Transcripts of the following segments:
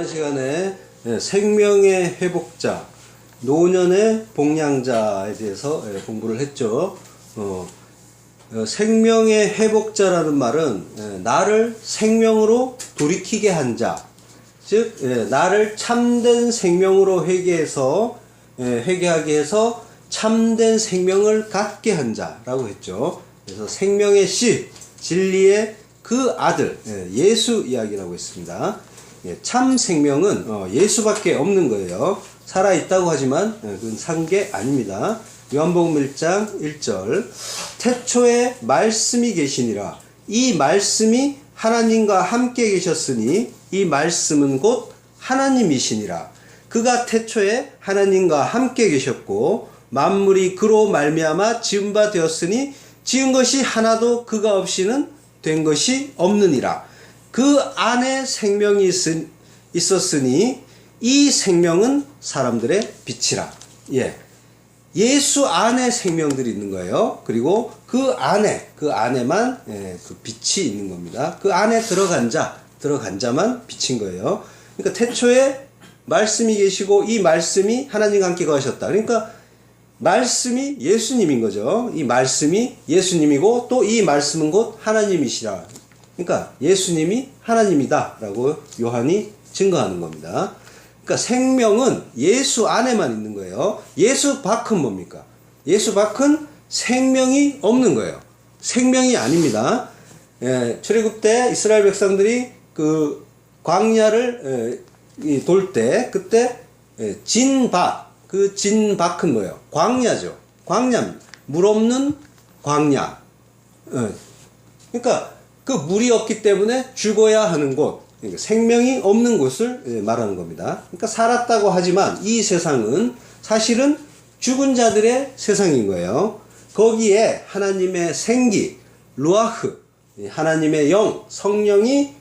지난 시간에 생명의 회복자, 노년의 복량자에 대해서 공부를 했죠. 생명의 회복자라는 말은 나를 생명으로 돌이키게 한 자, 즉 나를 참된 생명으로 회개하게 해서 참된 생명을 갖게 한 자라고 했죠. 그래서 생명의 씨, 진리의 그 아들 예수 이야기라고 했습니다. 참 생명은 예수밖에 없는 거예요. 살아있다고 하지만 그건 산 게 아닙니다. 요한복음 1장 1절 태초에 말씀이 계시니라. 이 말씀이 하나님과 함께 계셨으니 이 말씀은 곧 하나님이시니라. 그가 태초에 하나님과 함께 계셨고 만물이 그로 말미암아 지은 바 되었으니 지은 것이 하나도 그가 없이는 된 것이 없느니라. 그 안에 생명이 있었으니 이 생명은 사람들의 빛이라. 예수 안에 생명들이 있는 거예요. 그리고 그 안에만 그 빛이 있는 겁니다. 그 안에 들어간 자만 빛인 거예요. 그러니까 태초에 말씀이 계시고 이 말씀이 하나님과 함께 거하셨다. 그러니까 말씀이 예수님인 거죠. 이 말씀이 예수님이고 또 이 말씀은 곧 하나님이시라. 그러니까 예수님이 하나님이다 라고 요한이 증거하는 겁니다. 그러니까 생명은 예수 안에만 있는 거예요. 예수 밖은 뭡니까? 예수 밖은 생명이 없는 거예요. 생명이 아닙니다. 출애굽 때 이스라엘 백성들이 그 광야를 돌 때 그때 진박, 그 진박은 뭐예요? 광야죠. 광야입니다. 물 없는 광야. 그러니까 그 물이 없기 때문에 죽어야 하는 곳, 그러니까 생명이 없는 곳을 말하는 겁니다. 그러니까 살았다고 하지만 이 세상은 사실은 죽은 자들의 세상인 거예요. 거기에 하나님의 생기, 루아흐, 하나님의 영, 성령이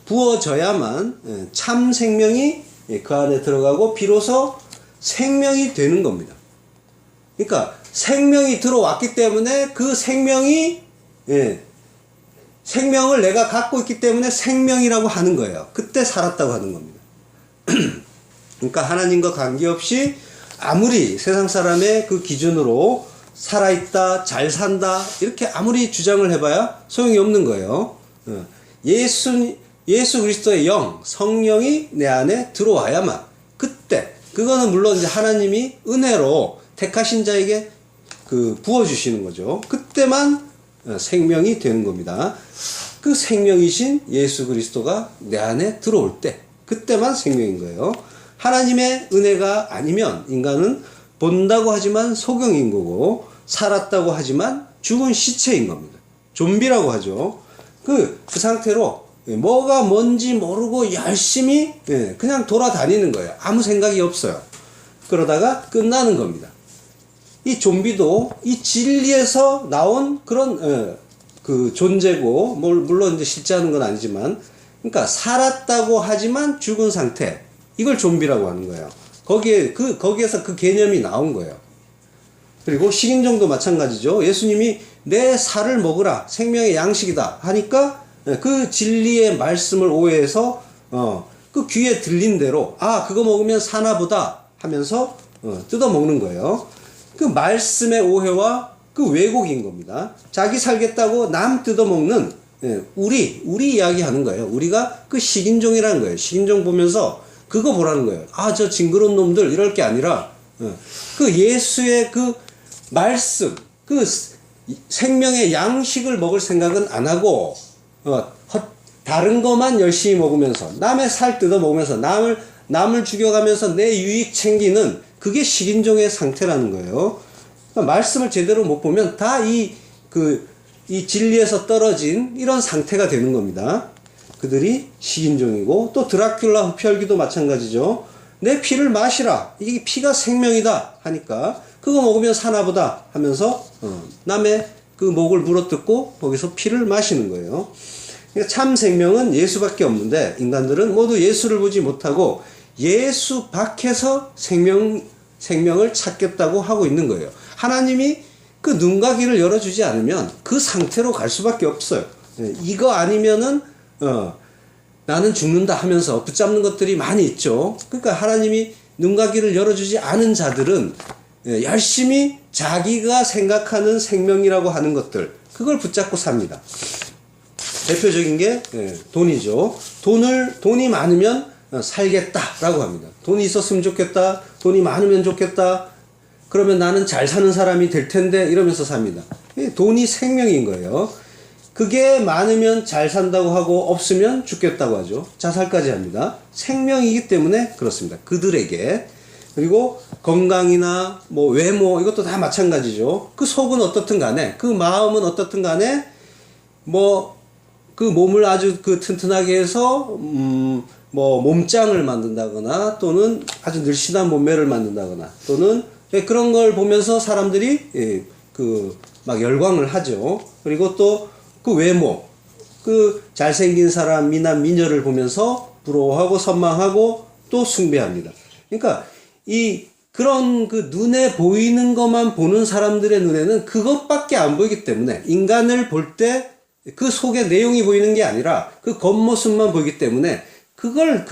부어져야만 참 생명이 그 안에 들어가고 비로소 생명이 되는 겁니다. 그러니까 생명이 들어왔기 때문에 그 생명을 내가 갖고 있기 때문에 생명이라고 하는 거예요. 그때 살았다고 하는 겁니다. 그러니까 하나님과 관계없이 아무리 세상 사람의 그 기준으로 살아있다, 잘 산다 이렇게 아무리 주장을 해봐야 소용이 없는 거예요. 예수 그리스도의 영, 성령이 내 안에 들어와야만 그때 그거는 물론 이제 하나님이 은혜로 택하신 자에게 그 부어주시는 거죠. 그때만 생명이 되는 겁니다. 그 생명이신 예수 그리스도가 내 안에 들어올 때 그때만 생명인 거예요. 하나님의 은혜가 아니면 인간은 본다고 하지만 소경인 거고 살았다고 하지만 죽은 시체인 겁니다. 좀비라고 하죠. 그 상태로 뭐가 뭔지 모르고 열심히 그냥 돌아다니는 거예요. 아무 생각이 없어요. 그러다가 끝나는 겁니다. 이 좀비도 이 진리에서 나온 그런 그 존재고 물론 이제 실제 하는 건 아니지만 그러니까 살았다고 하지만 죽은 상태, 이걸 좀비라고 하는 거예요. 거기에서 그 개념이 나온 거예요. 그리고 식인종도 마찬가지죠. 예수님이 내 살을 먹으라, 생명의 양식이다 하니까 그 진리의 말씀을 오해해서 그 귀에 들린 대로 그거 먹으면 사나 보다 하면서 뜯어 먹는 거예요. 그 말씀의 오해와 그 왜곡인 겁니다. 자기 살겠다고 남 뜯어먹는 우리 이야기하는 거예요. 우리가 그 식인종이라는 거예요. 식인종 보면서 그거 보라는 거예요. 저 징그러운 놈들 이럴 게 아니라 그 예수의 그 말씀, 그 생명의 양식을 먹을 생각은 안 하고 다른 것만 열심히 먹으면서 남의 살 뜯어 먹으면서 남을 죽여가면서 내 유익 챙기는 그게 식인종의 상태라는 거예요. 그러니까 말씀을 제대로 못 보면 다 이 진리에서 떨어진 이런 상태가 되는 겁니다. 그들이 식인종이고 또 드라큘라 흡혈귀도 마찬가지죠. 내 피를 마시라. 이게 피가 생명이다 하니까 그거 먹으면 사나보다 하면서 남의 그 목을 물어뜯고 거기서 피를 마시는 거예요. 그러니까 참 생명은 예수밖에 없는데 인간들은 모두 예수를 보지 못하고 예수 밖에서 생명을 찾겠다고 하고 있는 거예요. 하나님이 그 눈과 귀를 열어주지 않으면 그 상태로 갈 수밖에 없어요. 이거 아니면은 나는 죽는다 하면서 붙잡는 것들이 많이 있죠. 그러니까 하나님이 눈과 귀를 열어주지 않은 자들은 열심히 자기가 생각하는 생명이라고 하는 것들, 그걸 붙잡고 삽니다. 대표적인 게 돈이죠. 돈이 많으면 살겠다라고 합니다. 돈이 있었으면 좋겠다. 돈이 많으면 좋겠다. 그러면 나는 잘 사는 사람이 될 텐데 이러면서 삽니다. 돈이 생명인 거예요. 그게 많으면 잘 산다고 하고 없으면 죽겠다고 하죠. 자살까지 합니다. 생명이기 때문에 그렇습니다. 그들에게. 그리고 건강이나 뭐 외모 이것도 다 마찬가지죠. 그 속은 어떻든 간에, 그 마음은 어떻든 간에 뭐 그 몸을 아주 그 튼튼하게 해서 뭐 몸짱을 만든다거나 또는 아주 늘씬한 몸매를 만든다거나 또는 그런 걸 보면서 사람들이 그 막 열광을 하죠. 그리고 또 그 외모, 그 잘생긴 사람, 미남, 미녀를 보면서 부러워하고 선망하고 또 숭배합니다. 그러니까 그런 그 눈에 보이는 것만 보는 사람들의 눈에는 그것밖에 안 보이기 때문에 인간을 볼 때 그 속에 내용이 보이는 게 아니라 그 겉모습만 보이기 때문에 그걸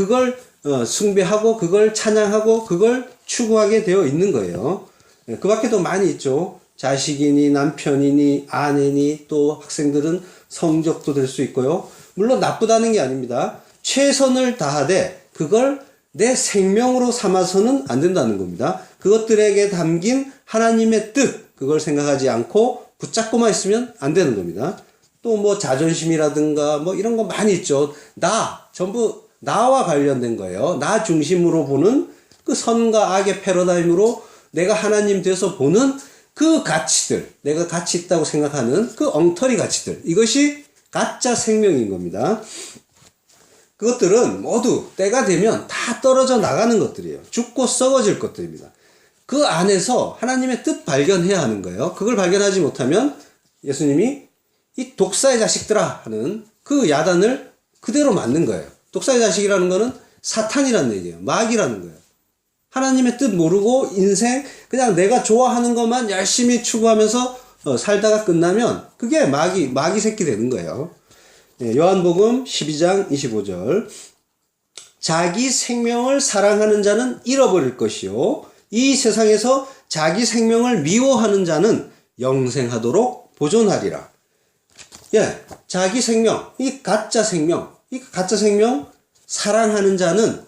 숭배하고 그걸 찬양하고 그걸 추구하게 되어 있는 거예요. 그 밖에도 많이 있죠. 자식이니 남편이니 아내니 또 학생들은 성적도 될 수 있고요. 물론 나쁘다는 게 아닙니다. 최선을 다하되 그걸 내 생명으로 삼아서는 안 된다는 겁니다. 그것들에게 담긴 하나님의 뜻, 그걸 생각하지 않고 붙잡고만 있으면 안 되는 겁니다. 또 뭐 자존심이라든가 뭐 이런 거 많이 있죠. 전부 나와 관련된 거예요. 나 중심으로 보는 그 선과 악의 패러다임으로 내가 하나님 돼서 보는 그 가치들, 내가 가치 있다고 생각하는 그 엉터리 가치들, 이것이 가짜 생명인 겁니다. 그것들은 모두 때가 되면 다 떨어져 나가는 것들이에요. 죽고 썩어질 것들입니다. 그 안에서 하나님의 뜻 발견해야 하는 거예요. 그걸 발견하지 못하면 예수님이 이 독사의 자식들아 하는 그 야단을 그대로 맞는 거예요. 독사의 자식이라는 거는 사탄이라는 얘기예요. 마귀라는 거예요. 하나님의 뜻 모르고 인생 그냥 내가 좋아하는 것만 열심히 추구하면서 살다가 끝나면 그게 마귀 새끼 되는 거예요. 요한복음 12장 25절. 자기 생명을 사랑하는 자는 잃어버릴 것이요 이 세상에서 자기 생명을 미워하는 자는 영생하도록 보존하리라. 자기 생명, 이 가짜 생명 사랑하는 자는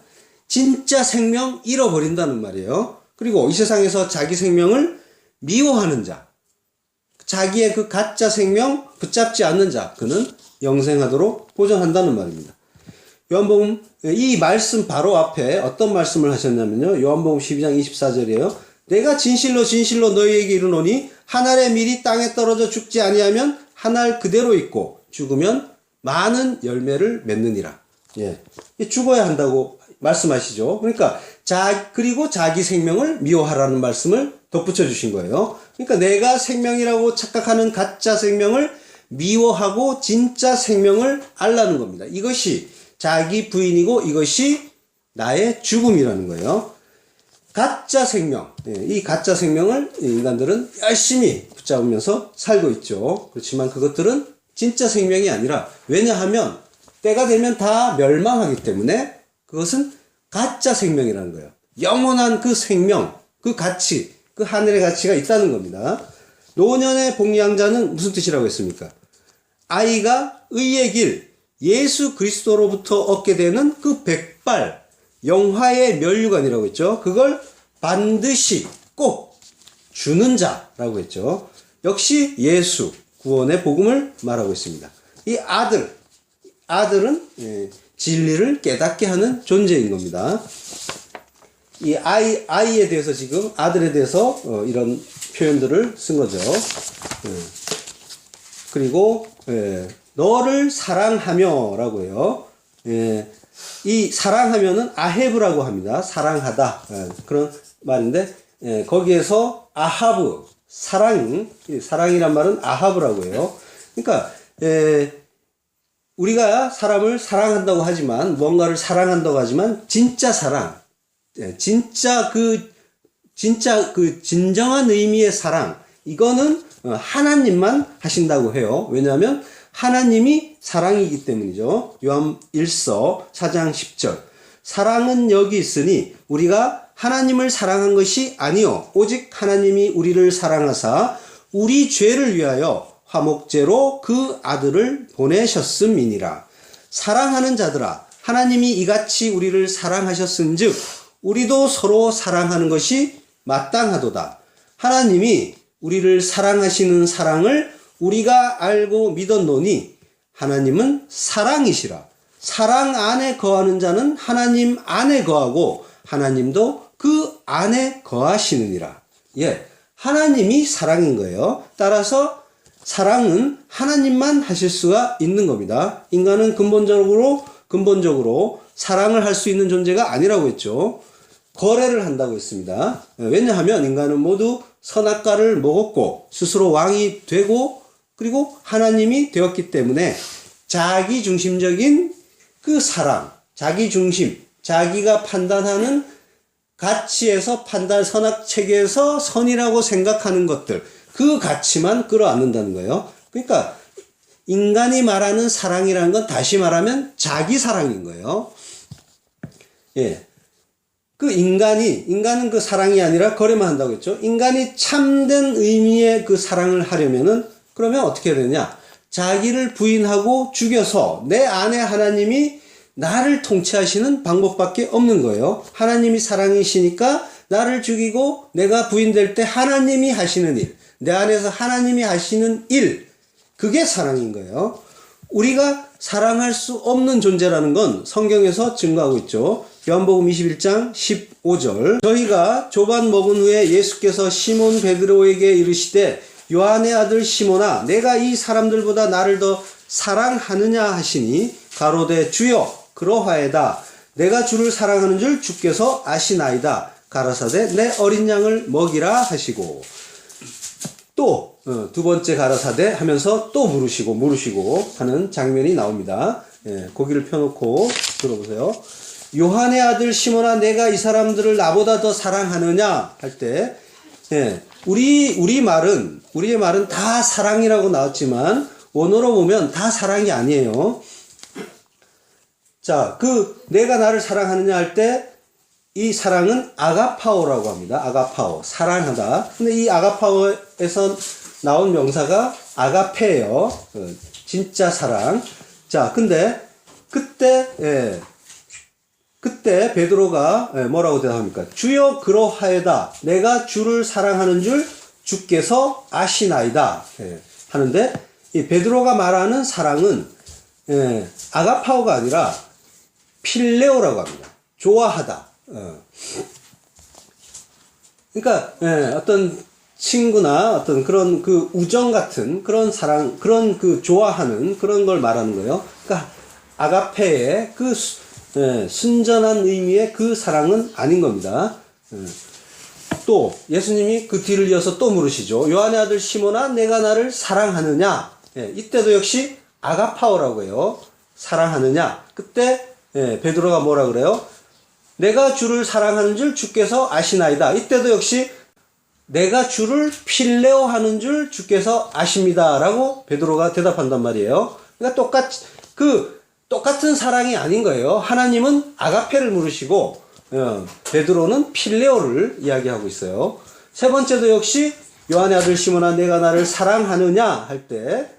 진짜 생명 잃어버린다는 말이에요. 그리고 이 세상에서 자기 생명을 미워하는 자, 자기의 그 가짜 생명 붙잡지 않는 자, 그는 영생하도록 보존한다는 말입니다. 요한복음 이 말씀 바로 앞에 어떤 말씀을 하셨냐면요. 요한복음 12장 24절이에요. 내가 진실로 너희에게 이르노니 한 알의 밀이 땅에 떨어져 죽지 아니하면 한 알 그대로 있고 죽으면 많은 열매를 맺느니라. 죽어야 한다고 말씀하시죠. 그러니까 그리고 자기 생명을 미워하라는 말씀을 덧붙여 주신 거예요. 그러니까 내가 생명이라고 착각하는 가짜 생명을 미워하고 진짜 생명을 알라는 겁니다. 이것이 자기 부인이고 이것이 나의 죽음이라는 거예요. 가짜 생명, 이 가짜 생명을 인간들은 열심히 붙잡으면서 살고 있죠. 그렇지만 그것들은 진짜 생명이 아니라, 왜냐하면 때가 되면 다 멸망하기 때문에 그것은 가짜 생명이라는 거예요. 영원한 그 생명, 그 가치, 그 하늘의 가치가 있다는 겁니다. 노년의 복양자는 무슨 뜻이라고 했습니까? 아이가 의의 길, 예수 그리스도로부터 얻게 되는 그 백발, 영화의 면류관이라고 했죠. 그걸 반드시 꼭 주는 자라고 했죠. 역시 예수, 구원의 복음을 말하고 있습니다. 이 아들은 진리를 깨닫게 하는 존재인 겁니다. 이 아이에 대해서 지금 아들에 대해서 이런 표현들을 쓴 거죠. 그리고 너를 사랑하며 라고 해요. 이 사랑하면은 아헤브라고 합니다. 사랑하다. 그런 말인데, 거기에서 아하브, 사랑이란 말은 아하브라고 해요. 그러니까, 우리가 사람을 사랑한다고 하지만, 뭔가를 사랑한다고 하지만, 진짜 사랑, 진짜 진정한 의미의 사랑, 이거는 하나님만 하신다고 해요. 왜냐하면 하나님이 사랑이기 때문이죠. 요한 1서 4장 10절. 사랑은 여기 있으니 우리가 하나님을 사랑한 것이 아니요 오직 하나님이 우리를 사랑하사 우리 죄를 위하여 화목제로 그 아들을 보내셨음이니라. 사랑하는 자들아, 하나님이 이같이 우리를 사랑하셨은즉 우리도 서로 사랑하는 것이 마땅하도다. 하나님이 우리를 사랑하시는 사랑을 우리가 알고 믿었노니 하나님은 사랑이시라. 사랑 안에 거하는 자는 하나님 안에 거하고 하나님도 그 안에 거하시느니라. 예, 하나님이 사랑인 거예요. 따라서 사랑은 하나님만 하실 수가 있는 겁니다. 인간은 근본적으로 사랑을 할 수 있는 존재가 아니라고 했죠. 거래를 한다고 했습니다. 왜냐하면 인간은 모두 선악과를 먹었고 스스로 왕이 되고 그리고 하나님이 되었기 때문에 자기 중심적인 그 사랑, 자기 중심, 자기가 판단하는 가치에서 선악 체계에서 선이라고 생각하는 것들, 그 가치만 끌어안는다는 거예요. 그러니까 인간이 말하는 사랑이라는 건 다시 말하면 자기 사랑인 거예요. 예. 그 인간은 그 사랑이 아니라 거래만 한다고 했죠. 인간이 참된 의미의 그 사랑을 하려면은 그러면 어떻게 해야 되냐? 자기를 부인하고 죽여서 내 안에 하나님이 나를 통치하시는 방법밖에 없는 거예요. 하나님이 사랑이시니까 나를 죽이고 내가 부인될 때 하나님이 하시는 일, 내 안에서 하나님이 하시는 일, 그게 사랑인 거예요. 우리가 사랑할 수 없는 존재라는 건 성경에서 증거하고 있죠. 요한복음 21장 15절. 저희가 조반 먹은 후에 예수께서 시몬 베드로에게 이르시되 요한의 아들 시몬아 내가 이 사람들보다 나를 더 사랑하느냐 하시니 가로되 주여 그러하에다 내가 주를 사랑하는 줄 주께서 아시나이다. 가라사대 내 어린 양을 먹이라 하시고 또 두 번째 가라사대 하면서 또 물으시고 하는 장면이 나옵니다. 예, 고기를 펴놓고 들어보세요. 요한의 아들 시몬아 내가 이 사람들을 나보다 더 사랑하느냐 할 때 예, 우리의 말은 다 사랑이라고 나왔지만 원어로 보면 다 사랑이 아니에요. 자, 내가 나를 사랑하느냐 할 때 이 사랑은 아가파오라고 합니다. 아가파오, 사랑하다. 근데 이 아가파오에서 나온 명사가 아가페예요. 진짜 사랑. 자, 근데 그때 베드로가 뭐라고 대답합니까? 주여 그러하에다 내가 주를 사랑하는 줄 주께서 아시나이다. 하는데 이 베드로가 말하는 사랑은 아가파오가 아니라 필레오라고 합니다. 좋아하다. 그러니까 어떤 친구나 어떤 그런 그 우정 같은 그런 사랑, 그런 그 좋아하는 그런 걸 말하는 거예요. 그러니까 아가페의 그 순전한 의미의 그 사랑은 아닌 겁니다. 또 예수님이 그 뒤를 이어서 또 물으시죠. 요한의 아들 시몬아 내가 나를 사랑하느냐. 이때도 역시 아가파오라고 해요. 사랑하느냐. 그때 베드로가 뭐라 그래요? 내가 주를 사랑하는 줄 주께서 아시나이다. 이때도 역시 내가 주를 필레오 하는 줄 주께서 아십니다. 라고 베드로가 대답한단 말이에요. 그러니까 똑같은 사랑이 아닌 거예요. 하나님은 아가페를 물으시고, 베드로는 필레오를 이야기하고 있어요. 세 번째도 역시 요한의 아들 시몬아 내가 나를 사랑하느냐 할 때,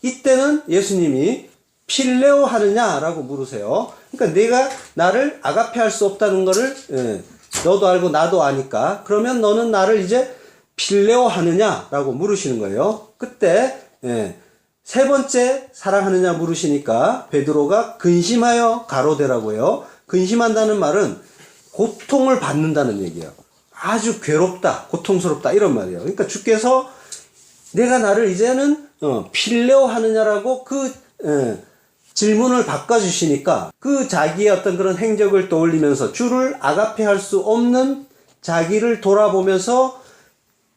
이때는 예수님이 필레오 하느냐라고 물으세요. 그러니까 내가 나를 아가페 할 수 없다는 거를 너도 알고 나도 아니까 그러면 너는 나를 이제 필레오 하느냐라고 물으시는 거예요. 그때 세 번째 사랑하느냐 물으시니까 베드로가 근심하여 가로되라고 해요. 근심한다는 말은 고통을 받는다는 얘기예요. 아주 괴롭다, 고통스럽다 이런 말이에요. 그러니까 주께서 내가 나를 이제는 필레오 하느냐라고 질문을 바꿔주시니까 그 자기의 어떤 그런 행적을 떠올리면서 주를 아가페 할 수 없는 자기를 돌아보면서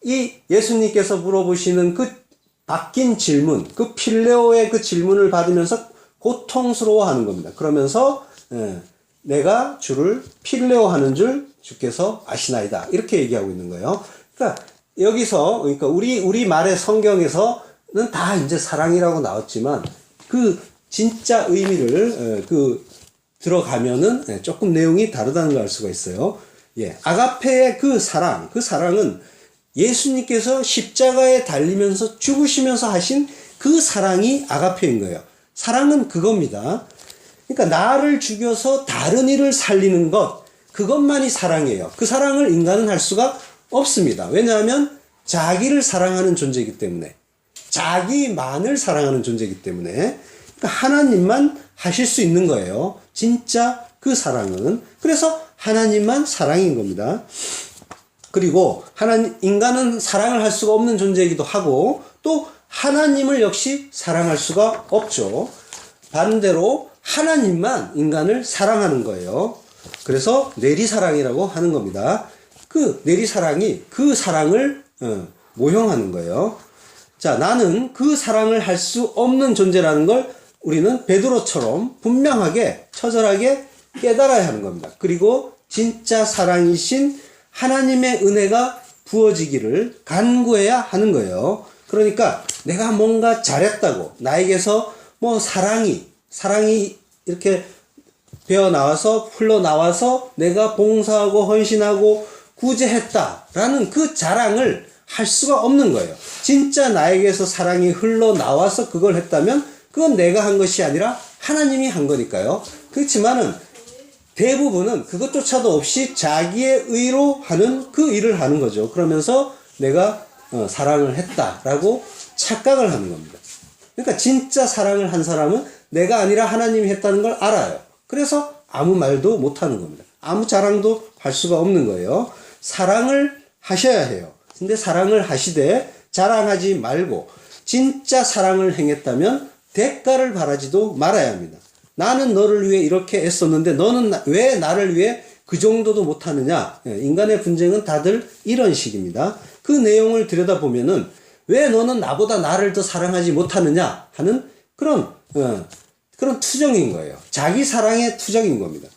이 예수님께서 물어보시는 그 바뀐 질문, 그 필레오의 그 질문을 받으면서 고통스러워하는 겁니다. 그러면서 내가 주를 필레오 하는 줄 주께서 아시나이다. 이렇게 얘기하고 있는 거예요. 그러니까 여기서 그러니까 우리 말의 성경에서는 다 이제 사랑이라고 나왔지만 그 진짜 의미를 들어가면은 조금 내용이 다르다는 걸 알 수가 있어요. 예, 아가페의 그 사랑은 예수님께서 십자가에 달리면서 죽으시면서 하신 그 사랑이 아가페인 거예요. 사랑은 그겁니다. 그러니까 나를 죽여서 다른 이를 살리는 것, 그것만이 사랑이에요. 그 사랑을 인간은 할 수가 없습니다. 왜냐하면 자기를 사랑하는 존재이기 때문에, 자기만을 사랑하는 존재이기 때문에, 그러니까 하나님만 하실 수 있는 거예요. 진짜 그 사랑은. 그래서 하나님만 사랑인 겁니다. 그리고 인간은 사랑을 할 수가 없는 존재이기도 하고, 또 하나님을 역시 사랑할 수가 없죠. 반대로 하나님만 인간을 사랑하는 거예요. 그래서 내리사랑이라고 하는 겁니다. 그 내리사랑이 그 사랑을 모형하는 거예요. 자, 나는 그 사랑을 할 수 없는 존재라는 걸 우리는 베드로처럼 분명하게 처절하게 깨달아야 하는 겁니다. 그리고 진짜 사랑이신 하나님의 은혜가 부어지기를 간구해야 하는 거예요. 그러니까 내가 뭔가 잘했다고, 나에게서 뭐 사랑이 이렇게 배어나와서 흘러나와서 내가 봉사하고 헌신하고 구제했다라는 그 자랑을 할 수가 없는 거예요. 진짜 나에게서 사랑이 흘러나와서 그걸 했다면 그건 내가 한 것이 아니라 하나님이 한 거니까요. 그렇지만은 대부분은 그것조차도 없이 자기의 의로 하는 그 일을 하는 거죠. 그러면서 내가 사랑을 했다라고 착각을 하는 겁니다. 그러니까 진짜 사랑을 한 사람은 내가 아니라 하나님이 했다는 걸 알아요. 그래서 아무 말도 못 하는 겁니다. 아무 자랑도 할 수가 없는 거예요. 사랑을 하셔야 해요. 근데 사랑을 하시되 자랑하지 말고 진짜 사랑을 행했다면 대가를 바라지도 말아야 합니다. 나는 너를 위해 이렇게 애썼는데 너는 왜 나를 위해 그 정도도 못하느냐. 인간의 분쟁은 다들 이런 식입니다. 그 내용을 들여다보면은 왜 너는 나보다 나를 더 사랑하지 못하느냐 하는 그런 투정인 거예요. 자기 사랑의 투정인 겁니다.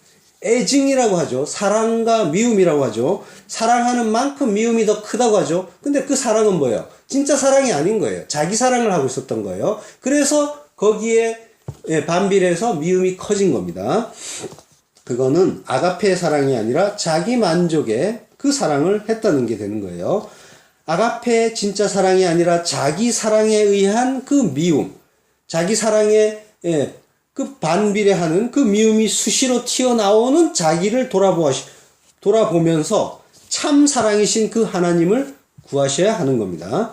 애증이라고 하죠. 사랑과 미움이라고 하죠. 사랑하는 만큼 미움이 더 크다고 하죠. 근데 그 사랑은 뭐예요? 진짜 사랑이 아닌 거예요. 자기 사랑을 하고 있었던 거예요. 그래서 거기에 반비례해서 미움이 커진 겁니다. 그거는 아가페의 사랑이 아니라 자기 만족의 그 사랑을 했다는 게 되는 거예요. 아가페의 진짜 사랑이 아니라 자기 사랑에 의한 그 미움, 자기 사랑에 그 반비례하는 그 미움이 수시로 튀어나오는 자기를 돌아보면서 참 사랑이신 그 하나님을 구하셔야 하는 겁니다.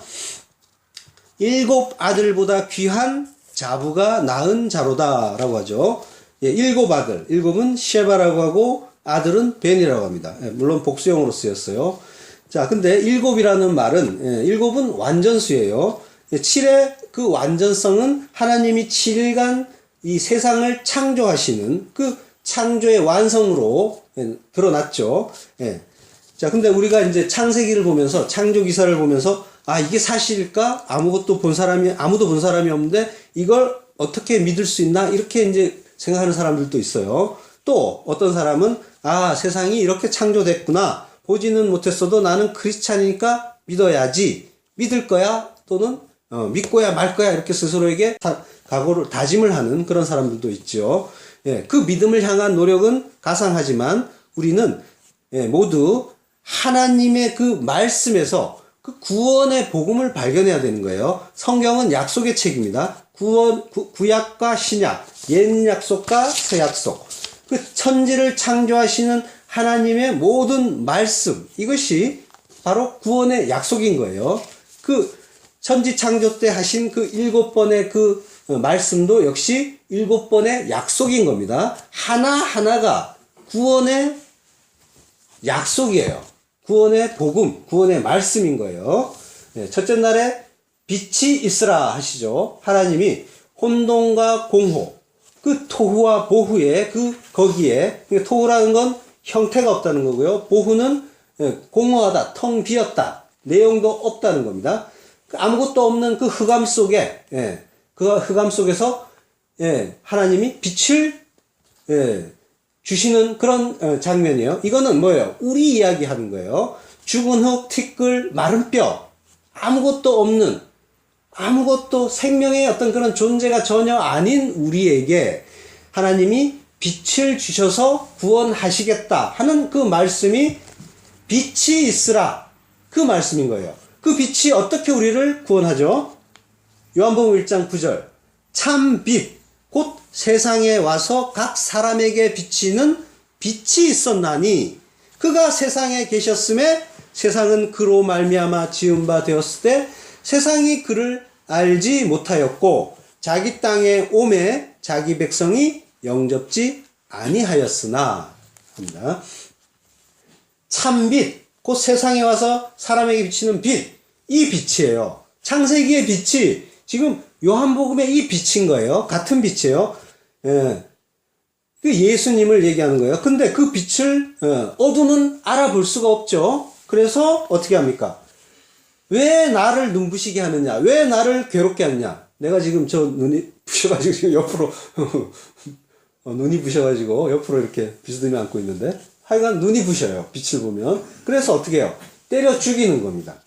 7 아들보다 귀한 자부가 낳은 자로다 라고 하죠. 7 아들, 7은 셰바라고 하고 아들은 벤이라고 합니다. 물론 복수형으로 쓰였어요. 자, 근데 7이라는 말은 7은 완전수예요. 7의 그 완전성은 하나님이 7일간 이 세상을 창조하시는 그 창조의 완성으로 드러났죠. 자, 근데 우리가 이제 창세기를 보면서, 창조 기사를 보면서, 아, 이게 사실일까? 아무도 본 사람이 없는데, 이걸 어떻게 믿을 수 있나? 이렇게 이제 생각하는 사람들도 있어요. 또, 어떤 사람은, 아, 세상이 이렇게 창조됐구나. 보지는 못했어도 나는 크리스찬이니까 믿어야지. 믿을 거야? 또는, 믿고야 말 거야. 이렇게 스스로에게 각오를, 다짐을 하는 그런 사람들도 있죠. 그 믿음을 향한 노력은 가상하지만, 우리는 모두 하나님의 그 말씀에서 그 구원의 복음을 발견해야 되는 거예요. 성경은 약속의 책입니다. 구약과 신약, 옛 약속과 새 약속. 그 천지를 창조하시는 하나님의 모든 말씀, 이것이 바로 구원의 약속인 거예요. 그 천지 창조 때 하신 그 7번의 그 말씀도 역시 7번의 약속인 겁니다. 하나하나가 구원의 약속이에요. 구원의 복음, 구원의 말씀인 거예요. 첫째 날에 빛이 있으라 하시죠. 하나님이 혼돈과 공호, 그 토후와 보후에 거기에, 토후라는 건 형태가 없다는 거고요. 보후는 공허하다, 텅 비었다, 내용도 없다는 겁니다. 아무것도 없는 그 흑암 속에, 그 흑암 속에서 하나님이 빛을 주시는 그런 장면이에요. 이거는 뭐예요? 우리 이야기 하는 거예요. 죽은 흙, 티끌, 마른 뼈, 아무것도 없는, 아무것도 생명의 어떤 그런 존재가 전혀 아닌 우리에게 하나님이 빛을 주셔서 구원하시겠다 하는 그 말씀이 빛이 있으라 그 말씀인 거예요. 그 빛이 어떻게 우리를 구원하죠? 요한복음 1장 9절 참 빛 곧 세상에 와서 각 사람에게 비치는 빛이 있었나니 그가 세상에 계셨음에 세상은 그로 말미암아 지은 바 되었을 때 세상이 그를 알지 못하였고 자기 땅에 오매 자기 백성이 영접지 아니하였으나 합니다. 참빛 곧 세상에 와서 사람에게 비치는 빛, 이 빛이에요. 창세기의 빛이 지금 요한복음의 이 빛인 거예요. 같은 빛이에요. 예. 예수님을 얘기하는 거예요. 근데 그 빛을 어둠은 알아볼 수가 없죠. 그래서 어떻게 합니까? 왜 나를 눈부시게 하느냐? 왜 나를 괴롭게 하느냐? 내가 지금 저 눈이 부셔가지고 지금 옆으로 눈이 부셔가지고 옆으로 이렇게 비스듬히 앉고 있는데 하여간 눈이 부셔요. 빛을 보면. 그래서 어떻게 해요? 때려 죽이는 겁니다.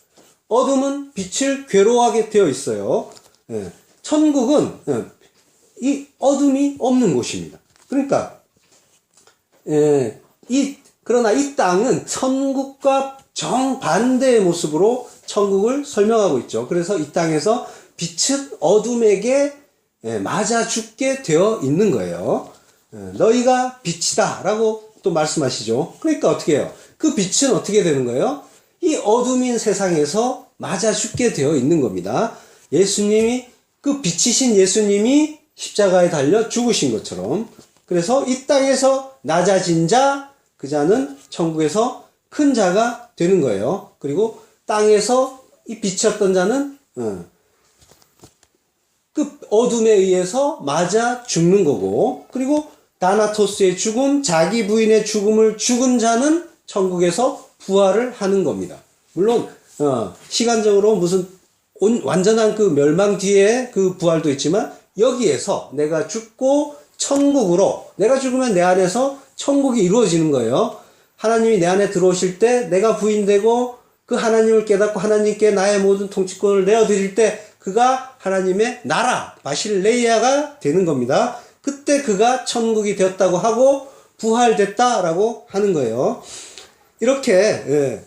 어둠은 빛을 괴로워하게 되어 있어요. 예. 천국은 이 어둠이 없는 곳입니다. 그러니까 그러나 이 땅은 천국과 정반대의 모습으로 천국을 설명하고 있죠. 그래서 이 땅에서 빛은 어둠에게 맞아 죽게 되어 있는 거예요. 너희가 빛이다 라고 또 말씀하시죠. 그러니까 어떻게 해요? 그 빛은 어떻게 되는 거예요? 이 어둠인 세상에서 맞아 죽게 되어 있는 겁니다. 예수님이 그 빛이신 예수님이 십자가에 달려 죽으신 것처럼 그래서 이 땅에서 낮아진 자 그 자는 천국에서 큰 자가 되는 거예요. 그리고 땅에서 이 빛이었던 자는 그 어둠에 의해서 맞아 죽는 거고 그리고 다나토스의 죽음, 자기 부인의 죽음을 죽은 자는 천국에서 부활을 하는 겁니다. 물론 시간적으로 무슨 완전한 그 멸망 뒤에 그 부활도 있지만 여기에서 내가 죽고 천국으로 내가 죽으면 내 안에서 천국이 이루어지는 거예요. 하나님이 내 안에 들어오실 때 내가 부인되고 그 하나님을 깨닫고 하나님께 나의 모든 통치권을 내어드릴 때 그가 하나님의 나라 바실레이아가 되는 겁니다. 그때 그가 천국이 되었다고 하고 부활됐다라고 하는 거예요. 이렇게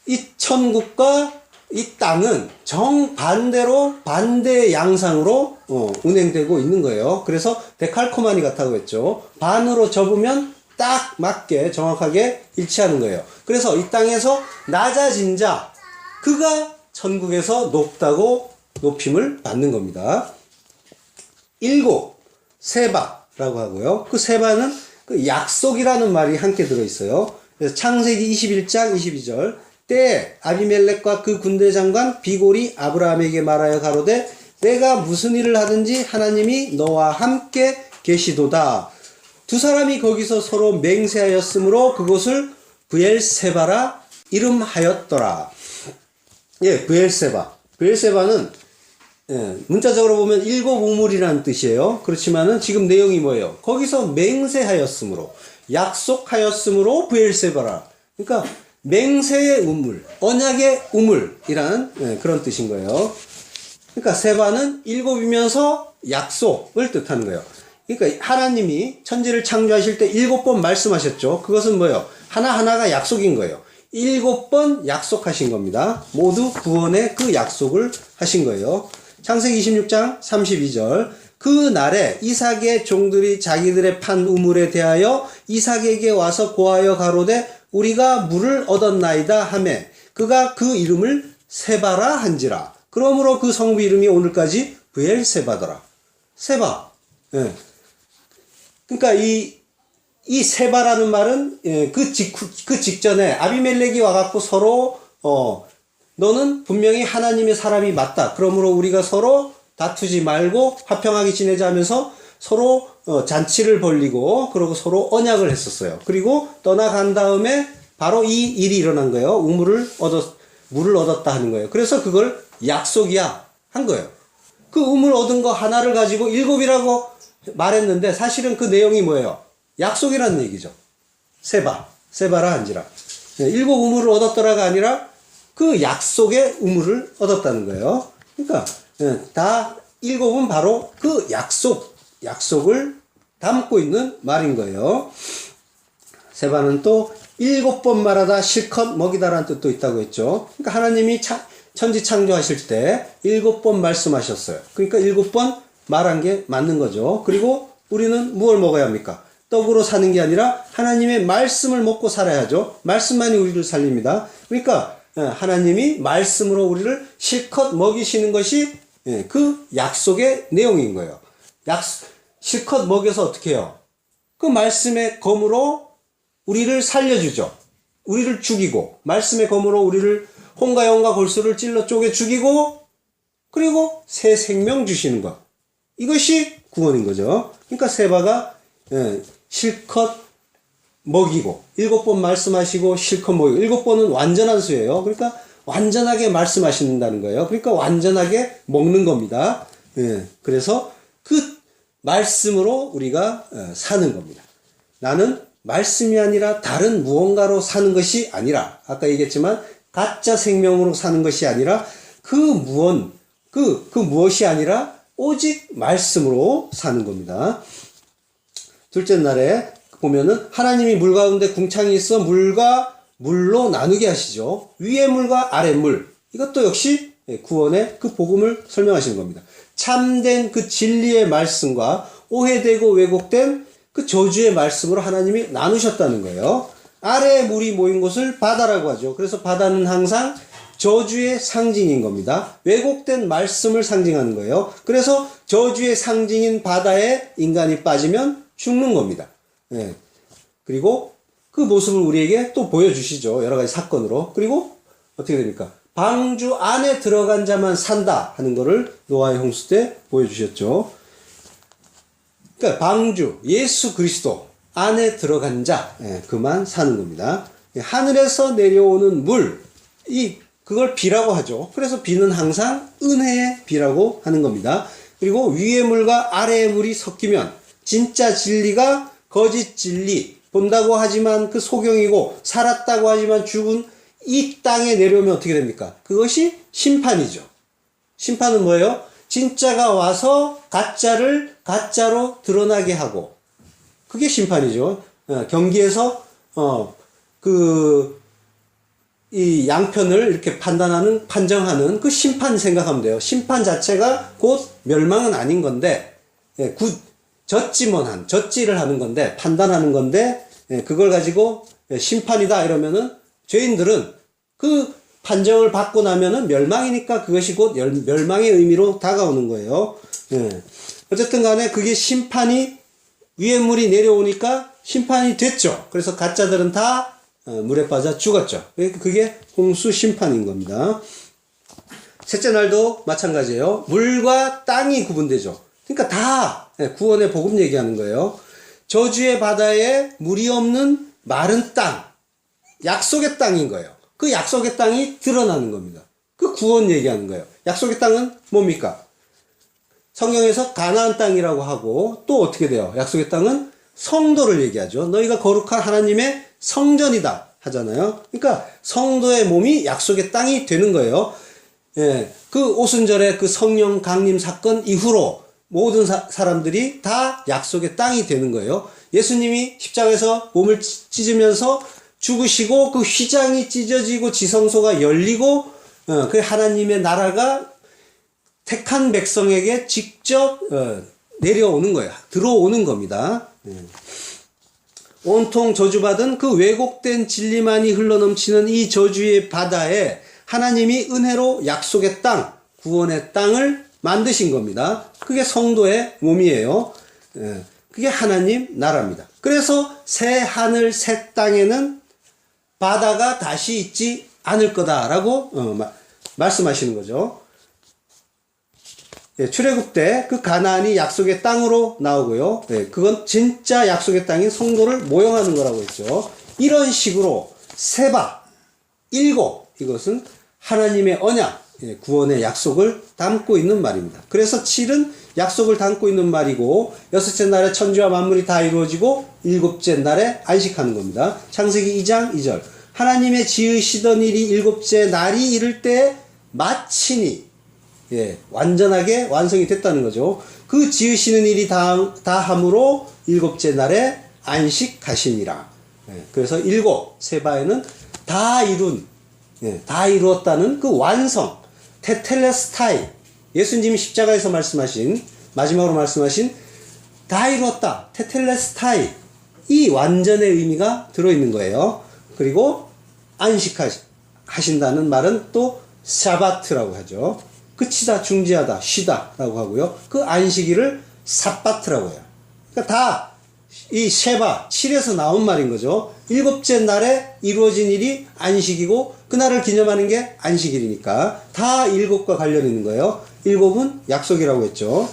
이 천국과 이 땅은 정반대로 반대의 양상으로 운행되고 있는 거예요. 그래서 데칼코마니 같다고 했죠. 반으로 접으면 딱 맞게 정확하게 일치하는 거예요. 그래서 이 땅에서 낮아진 자 그가 천국에서 높다고 높임을 받는 겁니다. 일곱 세바라고 하고요. 그 세바는 그 약속이라는 말이 함께 들어있어요. 그래서 창세기 21장 22절 때에 아비멜렉과 그 군대 장관 비골이 아브라함에게 말하여 가로되 내가 무슨 일을 하든지 하나님이 너와 함께 계시도다. 두 사람이 거기서 서로 맹세하였으므로 그곳을 브엘세바라 이름하였더라. 예, 브엘세바. 브엘세바는 문자적으로 보면 일곱 우물이라는 뜻이에요. 그렇지만은 지금 내용이 뭐예요? 거기서 맹세하였으므로, 약속하였으므로 브엘세바라. 그러니까 맹세의 우물, 언약의 우물이라는 그런 뜻인 거예요. 그러니까 세바는 일곱이면서 약속을 뜻하는 거예요. 그러니까 하나님이 천지를 창조하실 때 7번 말씀하셨죠. 그것은 뭐예요? 하나하나가 약속인 거예요. 7번 약속하신 겁니다. 모두 구원의 그 약속을 하신 거예요. 창세기 26장 32절 그 날에 이삭의 종들이 자기들의 판 우물에 대하여 이삭에게 와서 고하여 가로되 우리가 물을 얻었나이다 하매 그가 그 이름을 세바라 한지라. 그러므로 그 성부 이름이 오늘까지 브엘세바더라. 세바. 예. 그러니까 이 세바라는 말은 그 직전에 아비멜렉이 와갖고 서로 너는 분명히 하나님의 사람이 맞다. 그러므로 우리가 서로 다투지 말고 화평하게 지내자 하면서 서로 잔치를 벌리고 그러고 서로 언약을 했었어요. 그리고 떠나간 다음에 바로 이 일이 일어난 거예요. 물을 얻었다 하는 거예요. 그래서 그걸 약속이야 한 거예요. 그 우물 얻은 거 하나를 가지고 7이라고 말했는데 사실은 그 내용이 뭐예요? 약속이라는 얘기죠. 세바라 한지라. 7 우물을 얻었더라가 아니라 그 약속의 우물을 얻었다는 거예요. 그러니까 다 일곱은 바로 그 약속을 담고 있는 말인 거예요. 세바는 또 7번 말하다 실컷 먹이다라는 뜻도 있다고 했죠. 그러니까 하나님이 천지 창조하실 때 7번 말씀하셨어요. 그러니까 7번 말한 게 맞는 거죠. 그리고 우리는 무엇을 먹어야 합니까? 떡으로 사는 게 아니라 하나님의 말씀을 먹고 살아야죠. 말씀만이 우리를 살립니다. 그러니까 하나님이 말씀으로 우리를 실컷 먹이시는 것이 그 약속의 내용인 거예요. 실컷 먹여서 어떻게 해요? 그 말씀의 검으로 우리를 살려주죠. 우리를 죽이고, 말씀의 검으로 우리를 홍과 영과 골수를 찔러 쪼개 죽이고, 그리고 새 생명 주시는 것. 이것이 구원인 거죠. 그러니까 세바가 실컷 먹이고, 7번 말씀하시고 실컷 먹이고, 7번은 완전한 수예요. 그러니까 완전하게 말씀하신다는 거예요. 그러니까 완전하게 먹는 겁니다. 그래서 그 말씀으로 우리가 사는 겁니다. 나는 말씀이 아니라 다른 무언가로 사는 것이 아니라, 아까 얘기했지만 가짜 생명으로 사는 것이 아니라 그 무엇이 아니라 오직 말씀으로 사는 겁니다. 둘째 날에 보면은 하나님이 물 가운데 궁창이 있어 물과 물로 나누게 하시죠. 위의 물과 아래 물. 이것도 역시 구원의 그 복음을 설명하시는 겁니다. 참된 그 진리의 말씀과 오해되고 왜곡된 그 저주의 말씀으로 하나님이 나누셨다는 거예요. 아래에 물이 모인 곳을 바다라고 하죠. 그래서 바다는 항상 저주의 상징인 겁니다. 왜곡된 말씀을 상징하는 거예요. 그래서 저주의 상징인 바다에 인간이 빠지면 죽는 겁니다. 그리고 그 모습을 우리에게 또 보여주시죠. 여러 가지 사건으로. 그리고 어떻게 됩니까? 방주 안에 들어간 자만 산다 하는 거를 노아의 홍수 때 보여주셨죠. 그러니까 방주, 예수 그리스도 안에 들어간 자, 그만 사는 겁니다. 하늘에서 내려오는 물, 그걸 비라고 하죠. 그래서 비는 항상 은혜의 비라고 하는 겁니다. 그리고 위의 물과 아래의 물이 섞이면 진짜 진리가 거짓 진리, 본다고 하지만 그 소경이고 살았다고 하지만 죽은 이 땅에 내려오면 어떻게 됩니까? 그것이 심판이죠. 심판은 뭐예요? 진짜가 와서 가짜를 가짜로 드러나게 하고, 그게 심판이죠. 경기에서 이 양편을 이렇게 판정하는 그 심판 생각하면 돼요. 심판 자체가 곧 멸망은 아닌 건데, 젖지를 하는 건데, 판단하는 건데, 그걸 가지고 심판이다 이러면은 죄인들은 그 판정을 받고 나면은 멸망이니까 그것이 곧 멸망의 의미로 다가오는 거예요. 어쨌든 간에 그게 심판이 위에 물이 내려오니까 심판이 됐죠. 그래서 가짜들은 다 물에 빠져 죽었죠. 그게 홍수 심판인 겁니다. 셋째 날도 마찬가지예요. 물과 땅이 구분되죠. 그러니까 다 구원의 복음 얘기하는 거예요. 저주의 바다에 물이 없는 마른 땅, 약속의 땅인 거예요. 그 약속의 땅이 드러나는 겁니다. 그 구원 얘기하는 거예요. 약속의 땅은 뭡니까? 성경에서 가나안 땅이라고 하고, 또 어떻게 돼요? 약속의 땅은 성도를 얘기하죠. 너희가 거룩한 하나님의 성전이다 하잖아요. 그러니까 성도의 몸이 약속의 땅이 되는 거예요. 그 오순절의 그 성령 강림 사건 이후로 모든 사람들이 다 약속의 땅이 되는 거예요. 예수님이 십자가에서 몸을 찢으면서 죽으시고 그 휘장이 찢어지고 지성소가 열리고 그 하나님의 나라가 택한 백성에게 직접 내려오는 거예요. 들어오는 겁니다. 온통 저주받은 그 왜곡된 진리만이 흘러넘치는 이 저주의 바다에 하나님이 은혜로 약속의 땅, 구원의 땅을 만드신 겁니다. 그게 성도의 몸이에요. 그게 하나님 나라입니다. 그래서 새 하늘 새 땅에는 바다가 다시 있지 않을 거다라고 말씀하시는 거죠. 출애굽 때 그 가나안이 약속의 땅으로 나오고요. 그건 진짜 약속의 땅인 성도를 모형하는 거라고 했죠. 이런 식으로 세바, 일곱, 이것은 하나님의 언약, 구원의 약속을 담고 있는 말입니다. 그래서 7은 약속을 담고 있는 말이고, 여섯째 날에 천지와 만물이 다 이루어지고, 일곱째 날에 안식하는 겁니다. 창세기 2장 2절. 하나님의 지으시던 일이 일곱째 날이 이를 때 마치니, 완전하게 완성이 됐다는 거죠. 그 지으시는 일이 다함으로 일곱째 날에 안식하시니라. 그래서 일곱 세바에는 다 다 이루었다는 그 완성, 테텔레스타이, 예수님이 십자가에서 마지막으로 말씀하신 다 이루었다, 테텔레스타이, 이 완전의 의미가 들어있는 거예요. 그리고 안식하신다는 말은 또 샤바트라고 하죠. 끝이다, 중지하다, 쉬다 라고 하고요. 그 안식일을 삽바트라고 해요. 그러니까 다 이 쉐바, 7에서 나온 말인 거죠. 일곱째 날에 이루어진 일이 안식이고 그날을 기념하는 게 안식일이니까 다 일곱과 관련 있는 거예요. 일곱은 약속이라고 했죠.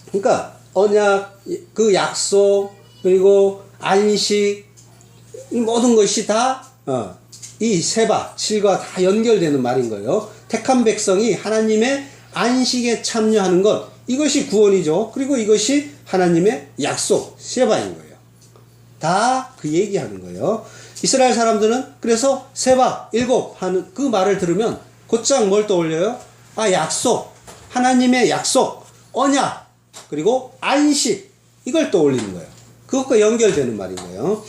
그러니까 언약, 그 약속, 그리고 안식, 이 모든 것이 다 이 세바, 7과 다 연결되는 말인 거예요. 택한 백성이 하나님의 안식에 참여하는 것, 이것이 구원이죠. 그리고 이것이 하나님의 약속, 세바인 거예요. 다 그 얘기하는 거예요. 이스라엘 사람들은 그래서 세바, 일곱 하는 그 말을 들으면 곧장 뭘 떠올려요? 약속, 하나님의 약속, 언약, 그리고 안식, 이걸 떠올리는 거예요. 그것과 연결되는 말인 거예요.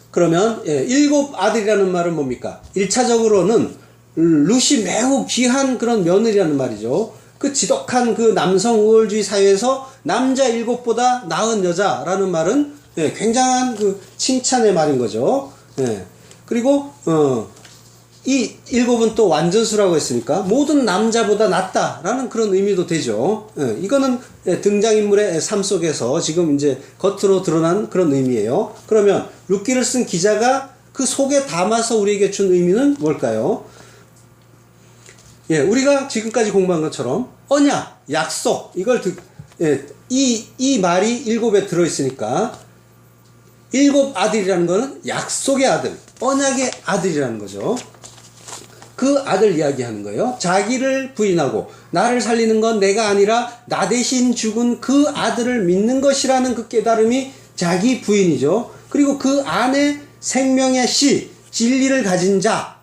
그러면 일곱 아들이라는 말은 뭡니까? 1차적으로는 룻이 매우 귀한 그런 며느리라는 말이죠. 그 지독한 그 남성 우월주의 사회에서 남자 7보다 나은 여자라는 말은 굉장한 그 칭찬의 말인 거죠. 그리고 이 7은 또 완전수라고 했으니까 모든 남자보다 낫다라는 그런 의미도 되죠. 이거는 등장인물의 삶 속에서 지금 이제 겉으로 드러난 그런 의미예요. 그러면 룻기를 쓴 기자가 그 속에 담아서 우리에게 준 의미는 뭘까요? 우리가 지금까지 공부한 것처럼 언약, 약속, 이걸 이 말이 7에 들어있으니까 일곱 아들이라는 거는 약속의 아들, 언약의 아들이라는 거죠. 그 아들 이야기하는 거예요. 자기를 부인하고 나를 살리는 건 내가 아니라 나 대신 죽은 그 아들을 믿는 것이라는 그 깨달음이 자기 부인이죠. 그리고 그 안에 생명의 씨, 진리를 가진 자,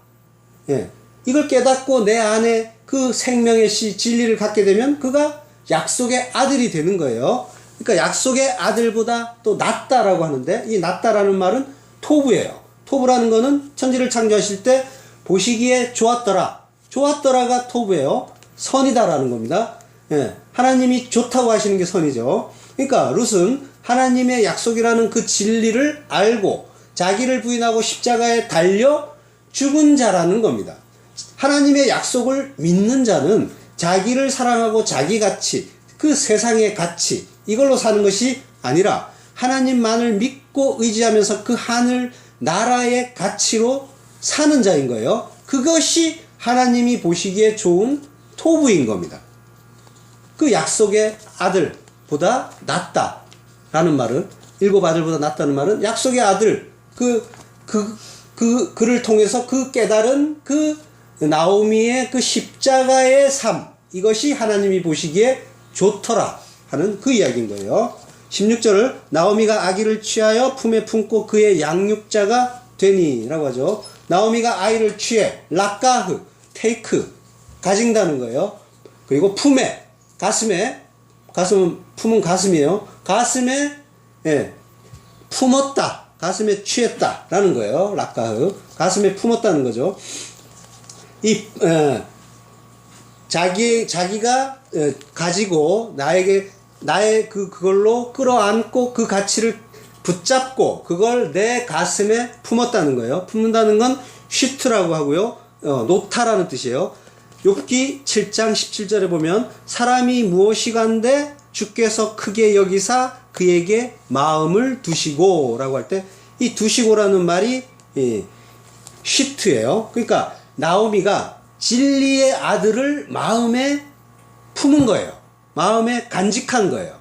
이걸 깨닫고 내 안에 그 생명의 씨, 진리를 갖게 되면 그가 약속의 아들이 되는 거예요. 그러니까 약속의 아들보다 또 낫다라고 하는데, 이 낫다라는 말은 토부예요. 토부라는 거는 천지를 창조하실 때 보시기에 좋았더라가 토부예요. 선이다라는 겁니다. 하나님이 좋다고 하시는 게 선이죠. 그러니까 룻은 하나님의 약속이라는 그 진리를 알고 자기를 부인하고 십자가에 달려 죽은 자라는 겁니다. 하나님의 약속을 믿는 자는 자기를 사랑하고 자기 가치, 그 세상의 가치, 이걸로 사는 것이 아니라 하나님만을 믿고 의지하면서 그 하늘 나라의 가치로 사는 자인 거예요. 그것이 하나님이 보시기에 좋은 토부인 겁니다. 그 약속의 아들보다 낫다라는 말은, 7 아들보다 낫다는 말은 약속의 아들, 그를 통해서 그 깨달은 그 나오미의 그 십자가의 삶, 이것이 하나님이 보시기에 좋더라 하는 그 이야기인 거예요. 16절을 나오미가 아기를 취하여 품에 품고 그의 양육자가 되니 라고 하죠. 나오미가 아이를 취해, 락가흐, 테이크, 가진다는 거예요. 그리고 품에, 가슴은 품은 가슴이에요. 가슴에 품었다, 가슴에 취했다 라는 거예요. 락가흐, 가슴에 품었다는 거죠. 자기가 가지고 나의 그걸로 끌어안고 그 가치를 붙잡고 그걸 내 가슴에 품었다는 거예요. 품는다는 건 슈트라고 하고요. 놓다라는 뜻이에요. 욥기 7장 17절에 보면 사람이 무엇이간데 주께서 크게 여기사 그에게 마음을 두시고 라고 할 때 이 두시고라는 말이 슈트예요. 그러니까 나오미가 진리의 아들을 마음에 품은 거예요. 마음에 간직한 거예요.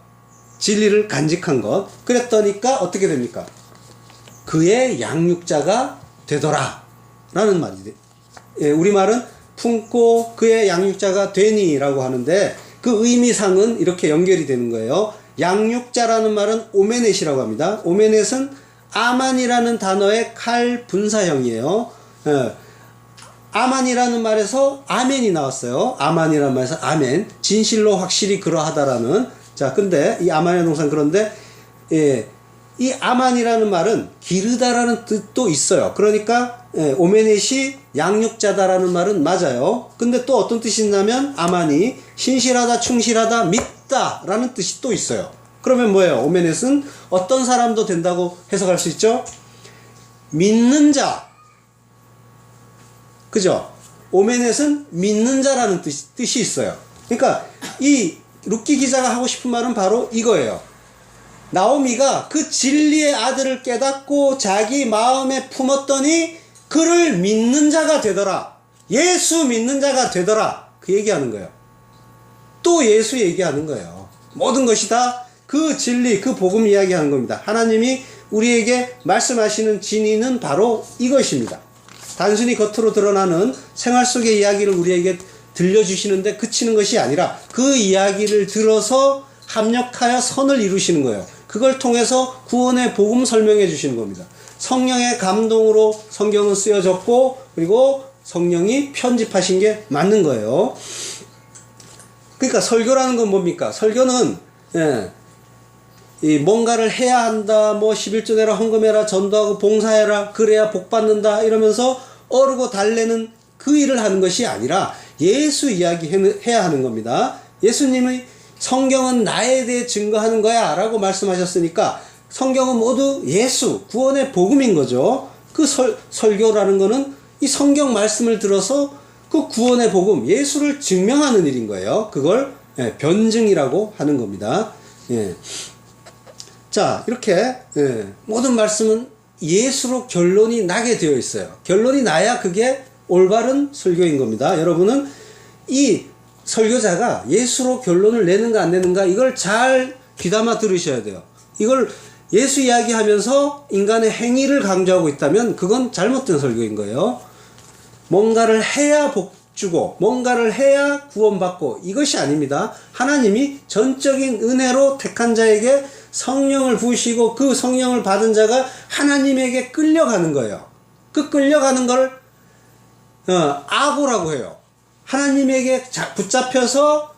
진리를 간직한 것. 그랬더니까 어떻게 됩니까? 그의 양육자가 되더라 라는 말이에요. 우리말은 품고 그의 양육자가 되니 라고 하는데 그 의미상은 이렇게 연결이 되는 거예요. 양육자라는 말은 오메넷이라고 합니다. 오메넷은 아만이라는 단어의 칼 분사형이에요. 아만이라는 말에서 아멘이 나왔어요. 아만이라는 말에서 아멘. 진실로 확실히 그러하다라는. 자, 근데 이 아만이라는 동사는 그런데, 예, 이 아만이라는 말은 기르다라는 뜻도 있어요. 그러니까, 예, 오메넷이 양육자다라는 말은 맞아요. 근데 또 어떤 뜻이 있냐면, 아만이 신실하다, 충실하다, 믿다라는 뜻이 또 있어요. 그러면 뭐예요? 오메넷은 어떤 사람도 된다고 해석할 수 있죠? 믿는 자. 그죠? 오메넷은 믿는 자라는 뜻이 있어요. 그러니까 이 루키 기자가 하고 싶은 말은 바로 이거예요. 나오미가 그 진리의 아들을 깨닫고 자기 마음에 품었더니 그를 믿는 자가 되더라. 예수 믿는 자가 되더라. 그 얘기하는 거예요. 또 예수 얘기하는 거예요. 모든 것이 다 그 진리, 그 복음 이야기하는 겁니다. 하나님이 우리에게 말씀하시는 진리는 바로 이것입니다. 단순히 겉으로 드러나는 생활 속의 이야기를 우리에게 들려주시는데 그치는 것이 아니라 그 이야기를 들어서 합력하여 선을 이루시는 거예요. 그걸 통해서 구원의 복음 설명해 주시는 겁니다. 성령의 감동으로 성경은 쓰여졌고 그리고 성령이 편집하신 게 맞는 거예요. 그러니까 설교라는 건 뭡니까? 설교는 이 뭔가를 해야 한다, 뭐 11조 내라, 헌금해라, 전도하고 봉사해라, 그래야 복 받는다 이러면서 어르고 달래는 그 일을 하는 것이 아니라 예수 이야기 해야 하는 겁니다. 예수님의 성경은 나에 대해 증거하는 거야 라고 말씀하셨으니까 성경은 모두 예수, 구원의 복음인 거죠. 그 설교라는 거는 이 성경 말씀을 들어서 그 구원의 복음, 예수를 증명하는 일인 거예요. 그걸 변증이라고 하는 겁니다. 예. 자, 이렇게 모든 말씀은 예수로 결론이 나게 되어 있어요. 결론이 나야 그게 올바른 설교인 겁니다. 여러분은 이 설교자가 예수로 결론을 내는가 안 내는가 이걸 잘 귀담아 들으셔야 돼요. 이걸 예수 이야기하면서 인간의 행위를 강조하고 있다면 그건 잘못된 설교인 거예요. 뭔가를 해야 복 주고 뭔가를 해야 구원받고 이것이 아닙니다. 하나님이 전적인 은혜로 택한 자에게 성령을 부으시고 그 성령을 받은 자가 하나님에게 끌려가는 거예요. 그 끌려가는 걸 아고라고 해요. 하나님에게 붙잡혀서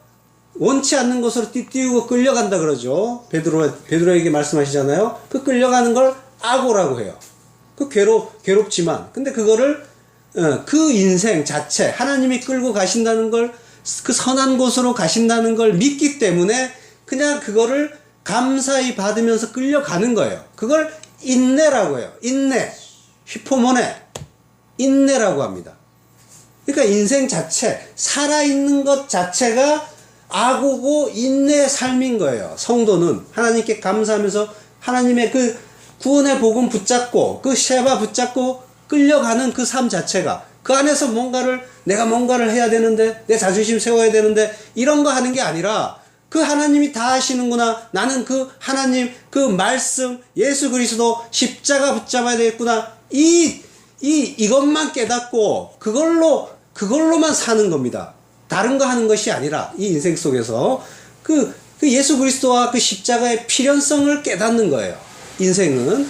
원치 않는 곳으로 띄우고 끌려간다 그러죠. 베드로에게 말씀하시잖아요. 그 끌려가는 걸 아고라고 해요. 그 괴롭지만 근데 그거를 그 인생 자체 하나님이 끌고 가신다는 걸 그 선한 곳으로 가신다는 걸 믿기 때문에 그냥 그거를 감사히 받으면서 끌려가는 거예요. 그걸 인내라고 해요. 인내, 히포모네, 인내라고 합니다. 그러니까 인생 자체, 살아있는 것 자체가 아고고 인내의 삶인 거예요. 성도는 하나님께 감사하면서 하나님의 그 구원의 복음 붙잡고 그 셰바 붙잡고 끌려가는 그 삶 자체가 그 안에서 내가 뭔가를 해야 되는데 내 자존심 세워야 되는데 이런 거 하는 게 아니라 그 하나님이 다 하시는구나. 나는 그 하나님 그 말씀 예수 그리스도 십자가 붙잡아야 되겠구나. 이것만 깨닫고 그걸로만 사는 겁니다. 다른 거 하는 것이 아니라 이 인생 속에서 그 예수 그리스도와 그 십자가의 필연성을 깨닫는 거예요. 인생은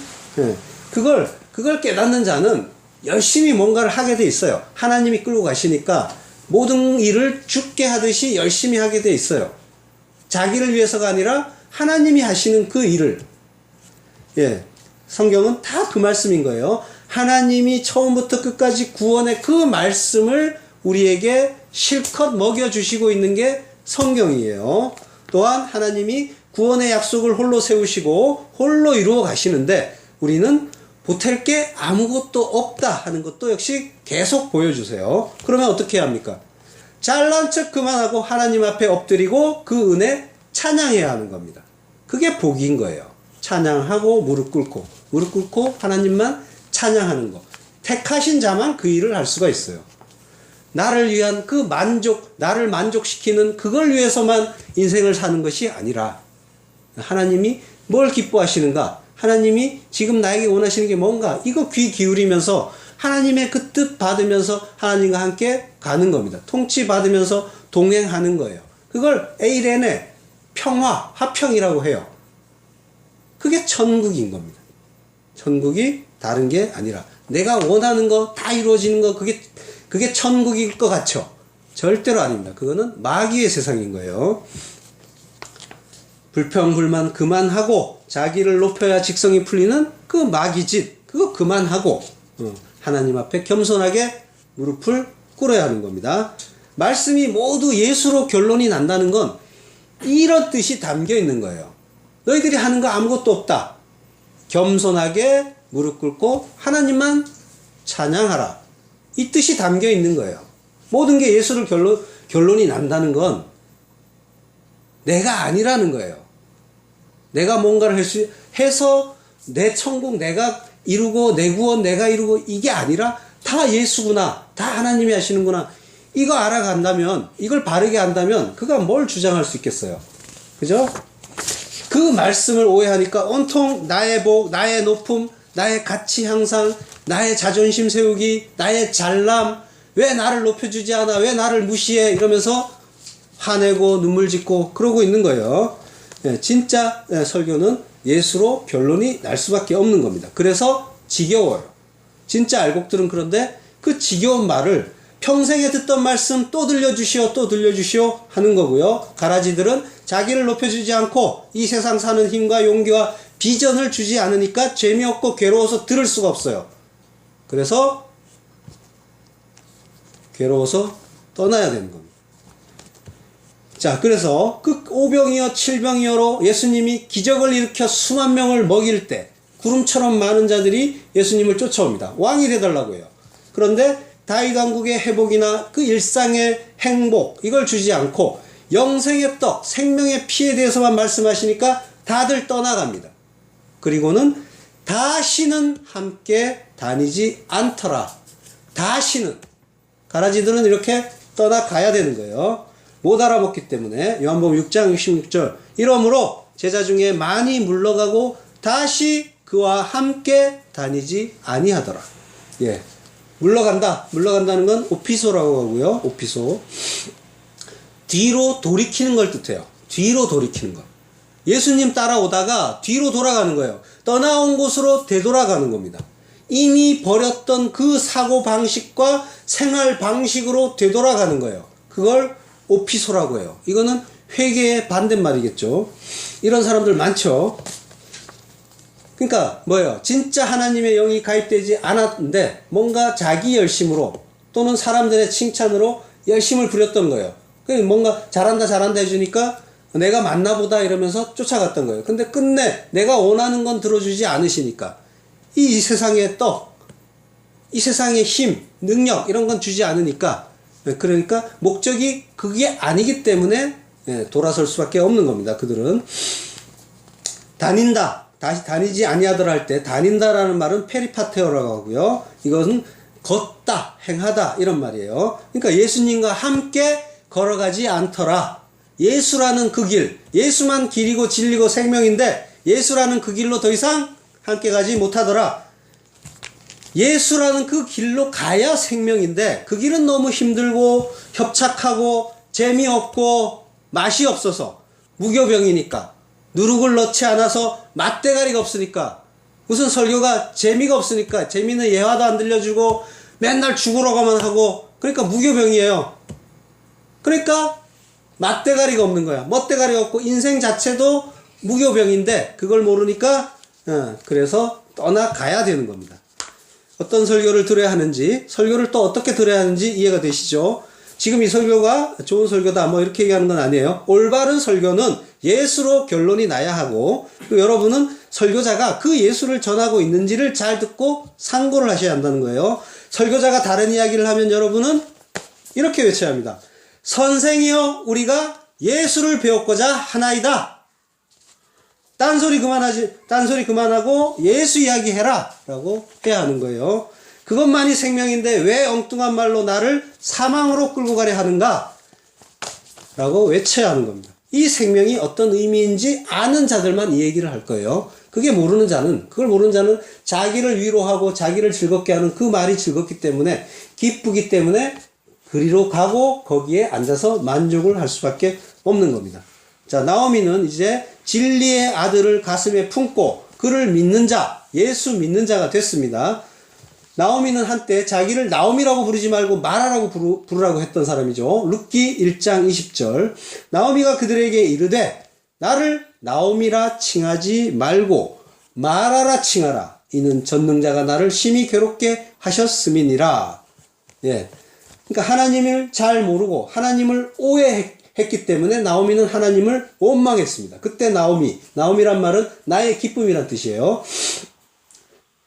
그걸 깨닫는 자는 열심히 뭔가를 하게 돼 있어요. 하나님이 끌고 가시니까 모든 일을 죽게 하듯이 열심히 하게 돼 있어요. 자기를 위해서가 아니라 하나님이 하시는 그 일을. 성경은 다 그 말씀인 거예요. 하나님이 처음부터 끝까지 구원의 그 말씀을 우리에게 실컷 먹여주시고 있는 게 성경이에요. 또한 하나님이 구원의 약속을 홀로 세우시고 홀로 이루어 가시는데 우리는 보탤 게 아무것도 없다 하는 것도 역시 계속 보여주세요. 그러면 어떻게 해야 합니까? 잘난 척 그만하고 하나님 앞에 엎드리고 그 은혜 찬양해야 하는 겁니다. 그게 복인 거예요. 찬양하고 무릎 꿇고 하나님만 찬양하는 거. 택하신 자만 그 일을 할 수가 있어요. 나를 위한 그 나를 만족시키는 그걸 위해서만 인생을 사는 것이 아니라 하나님이 뭘 기뻐하시는가? 하나님이 지금 나에게 원하시는 게 뭔가? 이거 귀 기울이면서 하나님의 그 뜻 받으면서 하나님과 함께 가는 겁니다. 통치 받으면서 동행하는 거예요. 그걸 에이레네, 평화, 화평이라고 해요. 그게 천국인 겁니다. 천국이 다른 게 아니라 내가 원하는 거 다 이루어지는 거 그게 그게 천국일 것 같죠? 절대로 아닙니다. 그거는 마귀의 세상인 거예요. 불평불만 그만하고 자기를 높여야 직성이 풀리는 그 마귀짓 그거 그만하고 하나님 앞에 겸손하게 무릎을 꿇어야 하는 겁니다. 말씀이 모두 예수로 결론이 난다는 건 이런 뜻이 담겨 있는 거예요. 너희들이 하는 거 아무것도 없다. 겸손하게 무릎 꿇고 하나님만 찬양하라. 이 뜻이 담겨 있는 거예요. 모든 게 예수를 결론이 난다는 건 내가 아니라는 거예요. 내가 뭔가를 해서 내 천국 내가 이루고 내 구원 내가 이루고 이게 아니라 다 예수구나. 다 하나님이 하시는구나. 이거 알아간다면 이걸 바르게 한다면 그가 뭘 주장할 수 있겠어요. 그죠? 그 말씀을 오해하니까 온통 나의 복, 나의 높음, 나의 가치 향상, 나의 자존심 세우기, 나의 잘남, 왜 나를 높여주지 않아? 왜 나를 무시해? 이러면서 화내고 눈물 짓고 그러고 있는 거예요. 진짜 설교는 예수로 결론이 날 수밖에 없는 겁니다. 그래서 지겨워요. 진짜 알곡들은 그런데 그 지겨운 말을 평생에 듣던 말씀 또 들려주시오 또 들려주시오 하는 거고요. 가라지들은 자기를 높여주지 않고 이 세상 사는 힘과 용기와 비전을 주지 않으니까 재미없고 괴로워서 들을 수가 없어요. 그래서 괴로워서 떠나야 되는 겁니다. 자, 그래서 그 오병이어 칠병이어로 예수님이 기적을 일으켜 수만 명을 먹일 때 구름처럼 많은 자들이 예수님을 쫓아옵니다. 왕이 되달라고 해요. 그런데 다윗 왕국의 회복이나 그 일상의 행복 이걸 주지 않고 영생의 떡, 생명의 피에 대해서만 말씀하시니까 다들 떠나갑니다. 그리고는 다시는 함께 다니지 않더라. 다시는. 가라지들은 이렇게 떠나가야 되는 거예요. 못 알아먹기 때문에 요한복음 6장 66절 이러므로 제자 중에 많이 물러가고 다시 그와 함께 다니지 아니하더라. 예, 물러간다는 건 오피소라고 하고요. 오피소. 뒤로 돌이키는 걸 뜻해요. 뒤로 돌이키는 거. 예수님 따라오다가 뒤로 돌아가는 거예요. 떠나온 곳으로 되돌아가는 겁니다. 이미 버렸던 그 사고방식과 생활방식으로 되돌아가는 거예요. 그걸 오피소라고 해요. 이거는 회개의 반대말이겠죠. 이런 사람들 많죠. 그러니까 뭐예요? 진짜 하나님의 영이 가입되지 않았는데 뭔가 자기 열심으로 또는 사람들의 칭찬으로 열심을 부렸던 거예요. 뭔가 잘한다 해주니까 내가 맞나보다 이러면서 쫓아갔던 거예요. 근데 끝내 내가 원하는 건 들어주지 않으시니까 이 세상의 떡, 이 세상의 힘, 능력 이런 건 주지 않으니까 그러니까 목적이 그게 아니기 때문에 돌아설 수밖에 없는 겁니다. 그들은 다닌다, 다시 다니지 아니하더라 할 때 다닌다라는 말은 페리파테오라고 하고요. 이것은 걷다, 행하다 이런 말이에요. 그러니까 예수님과 함께 걸어가지 않더라. 예수라는 그 길, 예수만 길이고 진리고 생명인데 예수라는 그 길로 더 이상 함께 가지 못하더라. 예수라는 그 길로 가야 생명인데 그 길은 너무 힘들고 협착하고 재미없고 맛이 없어서 무교병이니까 누룩을 넣지 않아서 맛대가리가 없으니까 무슨 설교가 재미가 없으니까 재미는 예화도 안 들려주고 맨날 죽으러가만 하고 그러니까 무교병이에요. 그러니까 맛대가리가 없는 거야. 멋대가리가 없고 인생 자체도 무교병인데 그걸 모르니까 그래서 떠나가야 되는 겁니다. 어떤 설교를 들어야 하는지 설교를 또 어떻게 들어야 하는지 이해가 되시죠? 지금 이 설교가 좋은 설교다 뭐 이렇게 얘기하는 건 아니에요. 올바른 설교는 예수로 결론이 나야 하고 또 여러분은 설교자가 그 예수를 전하고 있는지를 잘 듣고 상고를 하셔야 한다는 거예요. 설교자가 다른 이야기를 하면 여러분은 이렇게 외쳐야 합니다. 선생이여 우리가 예수를 배웠고자 하나이다. 딴소리 그만하고 예수 이야기 해라 라고 해야 하는 거예요. 그것만이 생명인데 왜 엉뚱한 말로 나를 사망으로 끌고 가려 하는가 라고 외쳐야 하는 겁니다. 이 생명이 어떤 의미인지 아는 자들만 이 얘기를 할 거예요. 그걸 모르는 자는 자기를 위로하고 자기를 즐겁게 하는 그 말이 즐겁기 때문에 기쁘기 때문에 그리로 가고 거기에 앉아서 만족을 할 수밖에 없는 겁니다. 자, 나오미는 이제 진리의 아들을 가슴에 품고 그를 믿는 자, 예수 믿는 자가 됐습니다. 나오미는 한때 자기를 나오미라고 부르지 말고 마라라고 부르라고 했던 사람이죠. 룻기 1장 20절. 나오미가 그들에게 이르되 나를 나오미라 칭하지 말고 마라라 칭하라. 이는 전능자가 나를 심히 괴롭게 하셨음이니라. 예. 그러니까 하나님을 잘 모르고 하나님을 오해했기 때문에 나오미는 하나님을 원망했습니다. 그때 나오미란 말은 나의 기쁨이란 뜻이에요.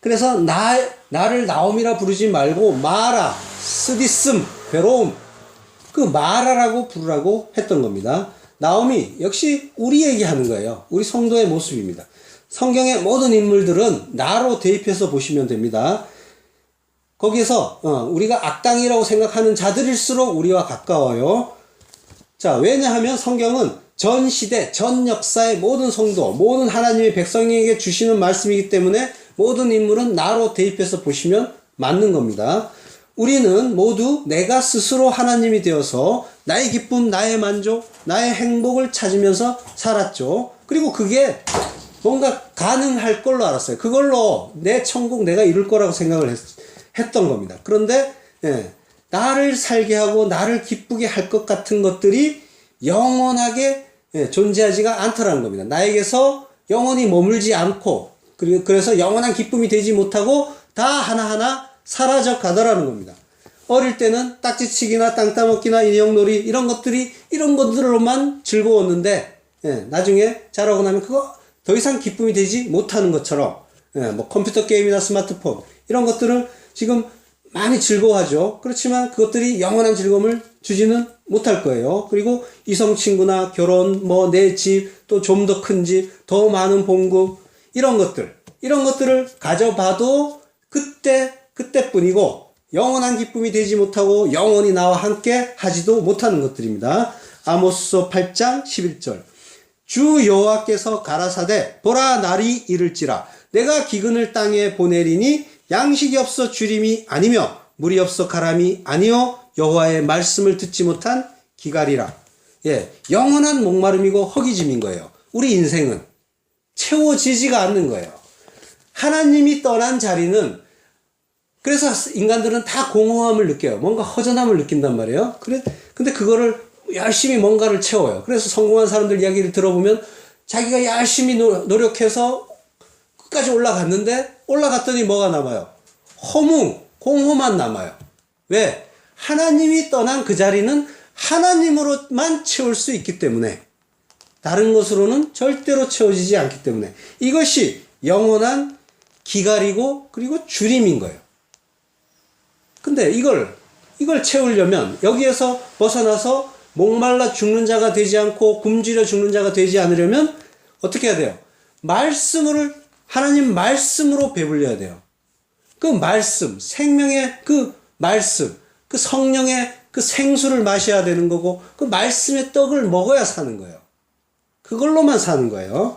그래서 나를 나오미라 부르지 말고 마라, 쓰디씀, 괴로움, 그 마라라고 부르라고 했던 겁니다. 나오미 역시 우리에게 하는 거예요. 우리 성도의 모습입니다. 성경의 모든 인물들은 나로 대입해서 보시면 됩니다. 거기에서 우리가 악당이라고 생각하는 자들일수록 우리와 가까워요. 자, 왜냐하면 성경은 전 시대, 전 역사의 모든 성도, 모든 하나님의 백성에게 주시는 말씀이기 때문에 모든 인물은 나로 대입해서 보시면 맞는 겁니다. 우리는 모두 내가 스스로 하나님이 되어서 나의 기쁨, 나의 만족, 나의 행복을 찾으면서 살았죠. 그리고 그게 뭔가 가능할 걸로 알았어요. 그걸로 내 천국 내가 이룰 거라고 생각을 했던 겁니다. 그런데 나를 살게 하고 나를 기쁘게 할 것 같은 것들이 영원하게 존재하지가 않더라는 겁니다. 나에게서 영원히 머물지 않고 그래서 영원한 기쁨이 되지 못하고 다 하나하나 사라져 가더라는 겁니다. 어릴 때는 딱지치기나 땅 따먹기나 인형놀이 이런 것들로만 즐거웠는데 나중에 자라고 나면 그거 더 이상 기쁨이 되지 못하는 것처럼 뭐 컴퓨터 게임이나 스마트폰 이런 것들은 지금 많이 즐거워하죠. 그렇지만 그것들이 영원한 즐거움을 주지는 못할 거예요. 그리고 이성 친구나 결혼, 뭐 내 집, 또 좀 더 큰 집, 더 많은 봉급 이런 것들을 가져봐도 그때뿐이고 영원한 기쁨이 되지 못하고 영원히 나와 함께 하지도 못하는 것들입니다. 아모스서 8장 11절. 주 여호와께서 가라사대 보라 날이 이를지라 내가 기근을 땅에 보내리니 양식이 없어 주림이 아니며 물이 없어 가람이 아니요 여호와의 말씀을 듣지 못한 기갈이라. 영원한 목마름이고 허기짐인 거예요. 우리 인생은 채워지지가 않는 거예요. 하나님이 떠난 자리는 그래서 인간들은 다 공허함을 느껴요. 뭔가 허전함을 느낀단 말이에요. 근데 그거를 열심히 뭔가를 채워요. 그래서 성공한 사람들 이야기를 들어보면 자기가 열심히 노력해서 끝까지 올라갔더니 뭐가 남아요? 공허만 남아요. 왜? 하나님이 떠난 그 자리는 하나님으로만 채울 수 있기 때문에 다른 것으로는 절대로 채워지지 않기 때문에 이것이 영원한 기갈이고 그리고 주림인 거예요. 근데 이걸 채우려면 여기에서 벗어나서 목말라 죽는 자가 되지 않고 굶주려 죽는 자가 되지 않으려면 어떻게 해야 돼요? 하나님 말씀으로 배불려야 돼요. 그 말씀, 생명의 그 말씀, 그 성령의 그 생수를 마셔야 되는 거고 그 말씀의 떡을 먹어야 사는 거예요. 그걸로만 사는 거예요.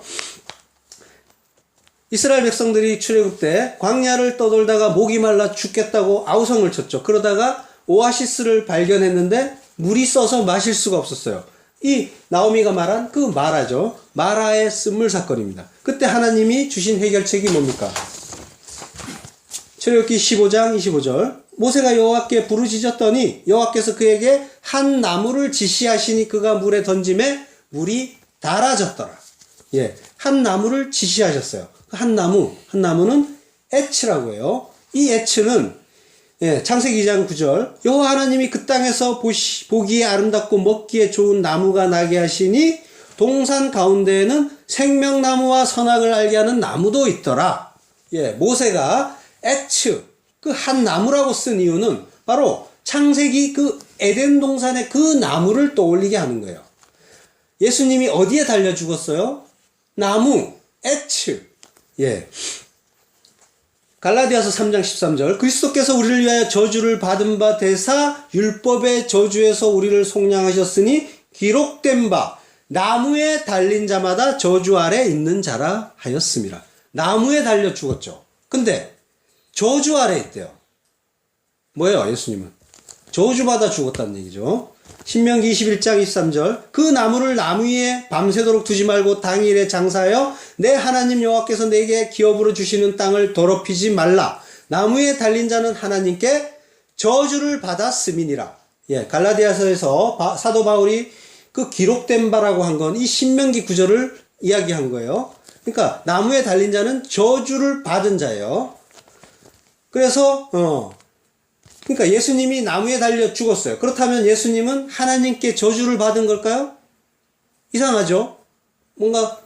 이스라엘 백성들이 출애굽 때 광야를 떠돌다가 목이 말라 죽겠다고 아우성을 쳤죠. 그러다가 오아시스를 발견했는데 물이 써서 마실 수가 없었어요. 이 나오미가 말한 그 마라죠. 마라의 쓴물 사건입니다. 그때 하나님이 주신 해결책이 뭡니까? 출애굽기 15장 25절. 모세가 여호와께 부르짖었더니 여호와께서 그에게 한 나무를 지시하시니 그가 물에 던짐에 물이 달아졌더라. 한 나무를 지시하셨어요. 한 나무는 에츠라고 해요. 이 에츠는 창세기 2장 9절. 여호와 하나님이 그 땅에서 보기에 아름답고 먹기에 좋은 나무가 나게 하시니 동산 가운데에는 생명나무와 선악을 알게 하는 나무도 있더라. 모세가 에츠, 그 한 나무라고 쓴 이유는 바로 창세기 그 에덴 동산의 그 나무를 떠올리게 하는 거예요. 예수님이 어디에 달려 죽었어요? 나무, 에츠. 갈라디아서 3장 13절. 그리스도께서 우리를 위하여 저주를 받은 바 되사 율법의 저주에서 우리를 속량하셨으니 기록된 바 나무에 달린 자마다 저주 아래 있는 자라 하였음이라. 나무에 달려 죽었죠. 근데 저주 아래 있대요. 뭐예요? 예수님은 저주받아 죽었다는 얘기죠. 신명기 21장 23절. 그 나무를 나무 위에 밤새도록 두지 말고 당일에 장사하여 내 하나님 여호와께서 내게 기업으로 주시는 땅을 더럽히지 말라. 나무에 달린 자는 하나님께 저주를 받았음이니라. 예, 갈라디아서에서 사도 바울이 그 기록된 바라고 한 건 이 신명기 구절을 이야기한 거예요. 그러니까 나무에 달린 자는 저주를 받은 자예요. 그래서 그러니까 예수님이 나무에 달려 죽었어요. 그렇다면 예수님은 하나님께 저주를 받은 걸까요? 이상하죠? 뭔가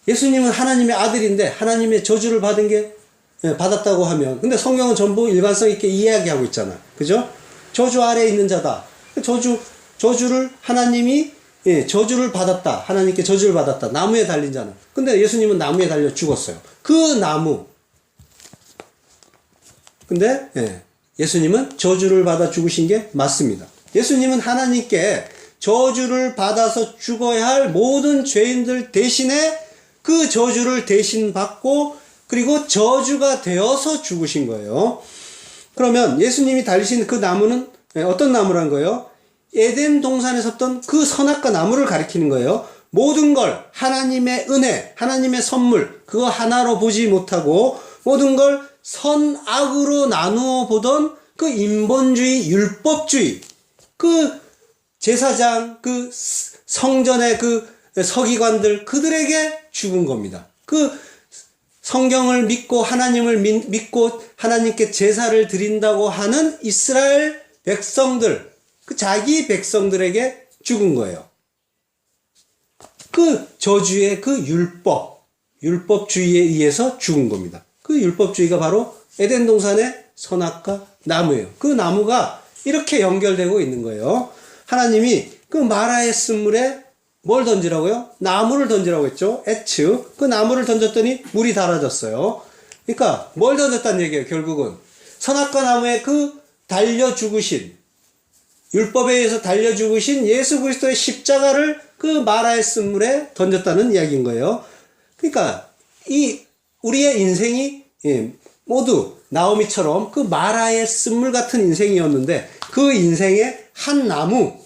예수님은 하나님의 아들인데 하나님의 저주를 받았다고 하면, 근데 성경은 전부 일관성 있게 이야기하고 있잖아. 그죠? 저주 아래에 있는 자다. 저주를 하나님이 저주를 받았다. 하나님께 저주를 받았다. 나무에 달린 자는. 근데 예수님은 나무에 달려 죽었어요. 그 나무. 근데 예수님은 저주를 받아 죽으신 게 맞습니다. 예수님은 하나님께 저주를 받아서 죽어야 할 모든 죄인들 대신에 그 저주를 대신 받고 그리고 저주가 되어서 죽으신 거예요. 그러면 예수님이 달리신 그 나무는 어떤 나무란 거예요? 에덴 동산에 섰던 그 선악과 나무를 가리키는 거예요. 모든 걸 하나님의 은혜, 하나님의 선물, 그거 하나로 보지 못하고 모든 걸 선악으로 나누어 보던 그 인본주의, 율법주의, 그 제사장, 그 성전의 그 서기관들, 그들에게 죽은 겁니다. 그 성경을 믿고 하나님을 믿고 하나님께 제사를 드린다고 하는 이스라엘 백성들, 그 자기 백성들에게 죽은 거예요. 그 저주의 그 율법주의에 의해서 죽은 겁니다. 그 율법주의가 바로 에덴 동산의 선악과 나무예요. 그 나무가 이렇게 연결되고 있는 거예요. 하나님이 그 마라의 쓴물에 뭘 던지라고요? 나무를 던지라고 했죠. 에츠. 그 나무를 던졌더니 물이 달아졌어요. 그러니까 뭘 던졌다는 얘기예요. 결국은 선악과 나무에 그 달려 죽으신, 율법에 의해서 달려 죽으신 예수 그리스도의 십자가를 그 마라의 쓴물에 던졌다는 이야기인 거예요. 그러니까 우리의 인생이 모두 나오미처럼 그 마라의 쓴물 같은 인생이었는데, 그 인생의 한 나무,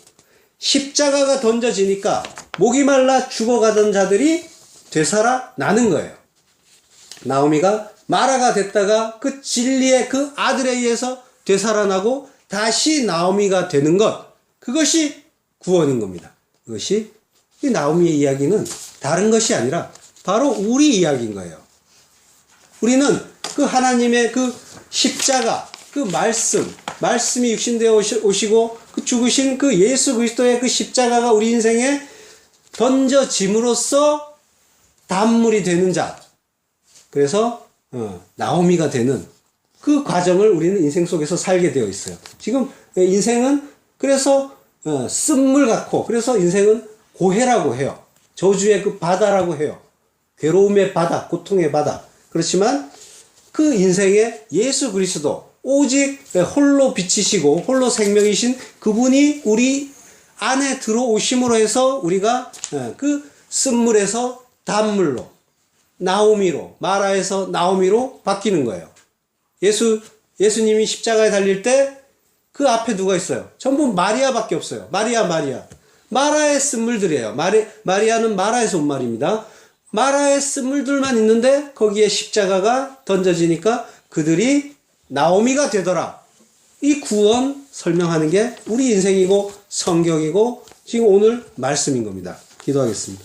십자가가 던져지니까 목이 말라 죽어가던 자들이 되살아나는 거예요. 나오미가 마라가 됐다가 그 진리의 그 아들에 의해서 되살아나고 다시 나오미가 되는 것, 그것이 구원인 겁니다. 그것이 이 나오미의 이야기는 다른 것이 아니라 바로 우리 이야기인 거예요. 우리는 그 하나님의 그 십자가, 그 말씀이 육신되어 오시고 그 죽으신 그 예수 그리스도의 그 십자가가 우리 인생에 던져짐으로써 단물이 되는 자, 그래서 나오미가 되는 그 과정을 우리는 인생 속에서 살게 되어 있어요. 지금 인생은 그래서 쓴물 같고, 그래서 인생은 고해라고 해요. 저주의 그 바다라고 해요. 괴로움의 바다, 고통의 바다. 그렇지만 그 인생에 예수 그리스도, 오직 홀로 빛이시고 홀로 생명이신 그분이 우리 안에 들어오심으로 해서 우리가 그 쓴물에서 단물로, 나오미로, 마라에서 나오미로 바뀌는 거예요. 예수님이 십자가에 달릴 때 그 앞에 누가 있어요? 전부 마리아밖에 없어요. 마리아. 마라의 쓴물들이에요. 마리아는 마라에서 온 말입니다. 마라의 쓴물들만 있는데 거기에 십자가가 던져지니까 그들이 나오미가 되더라. 이 구원 설명하는 게 우리 인생이고 성경이고 지금 오늘 말씀인 겁니다. 기도하겠습니다.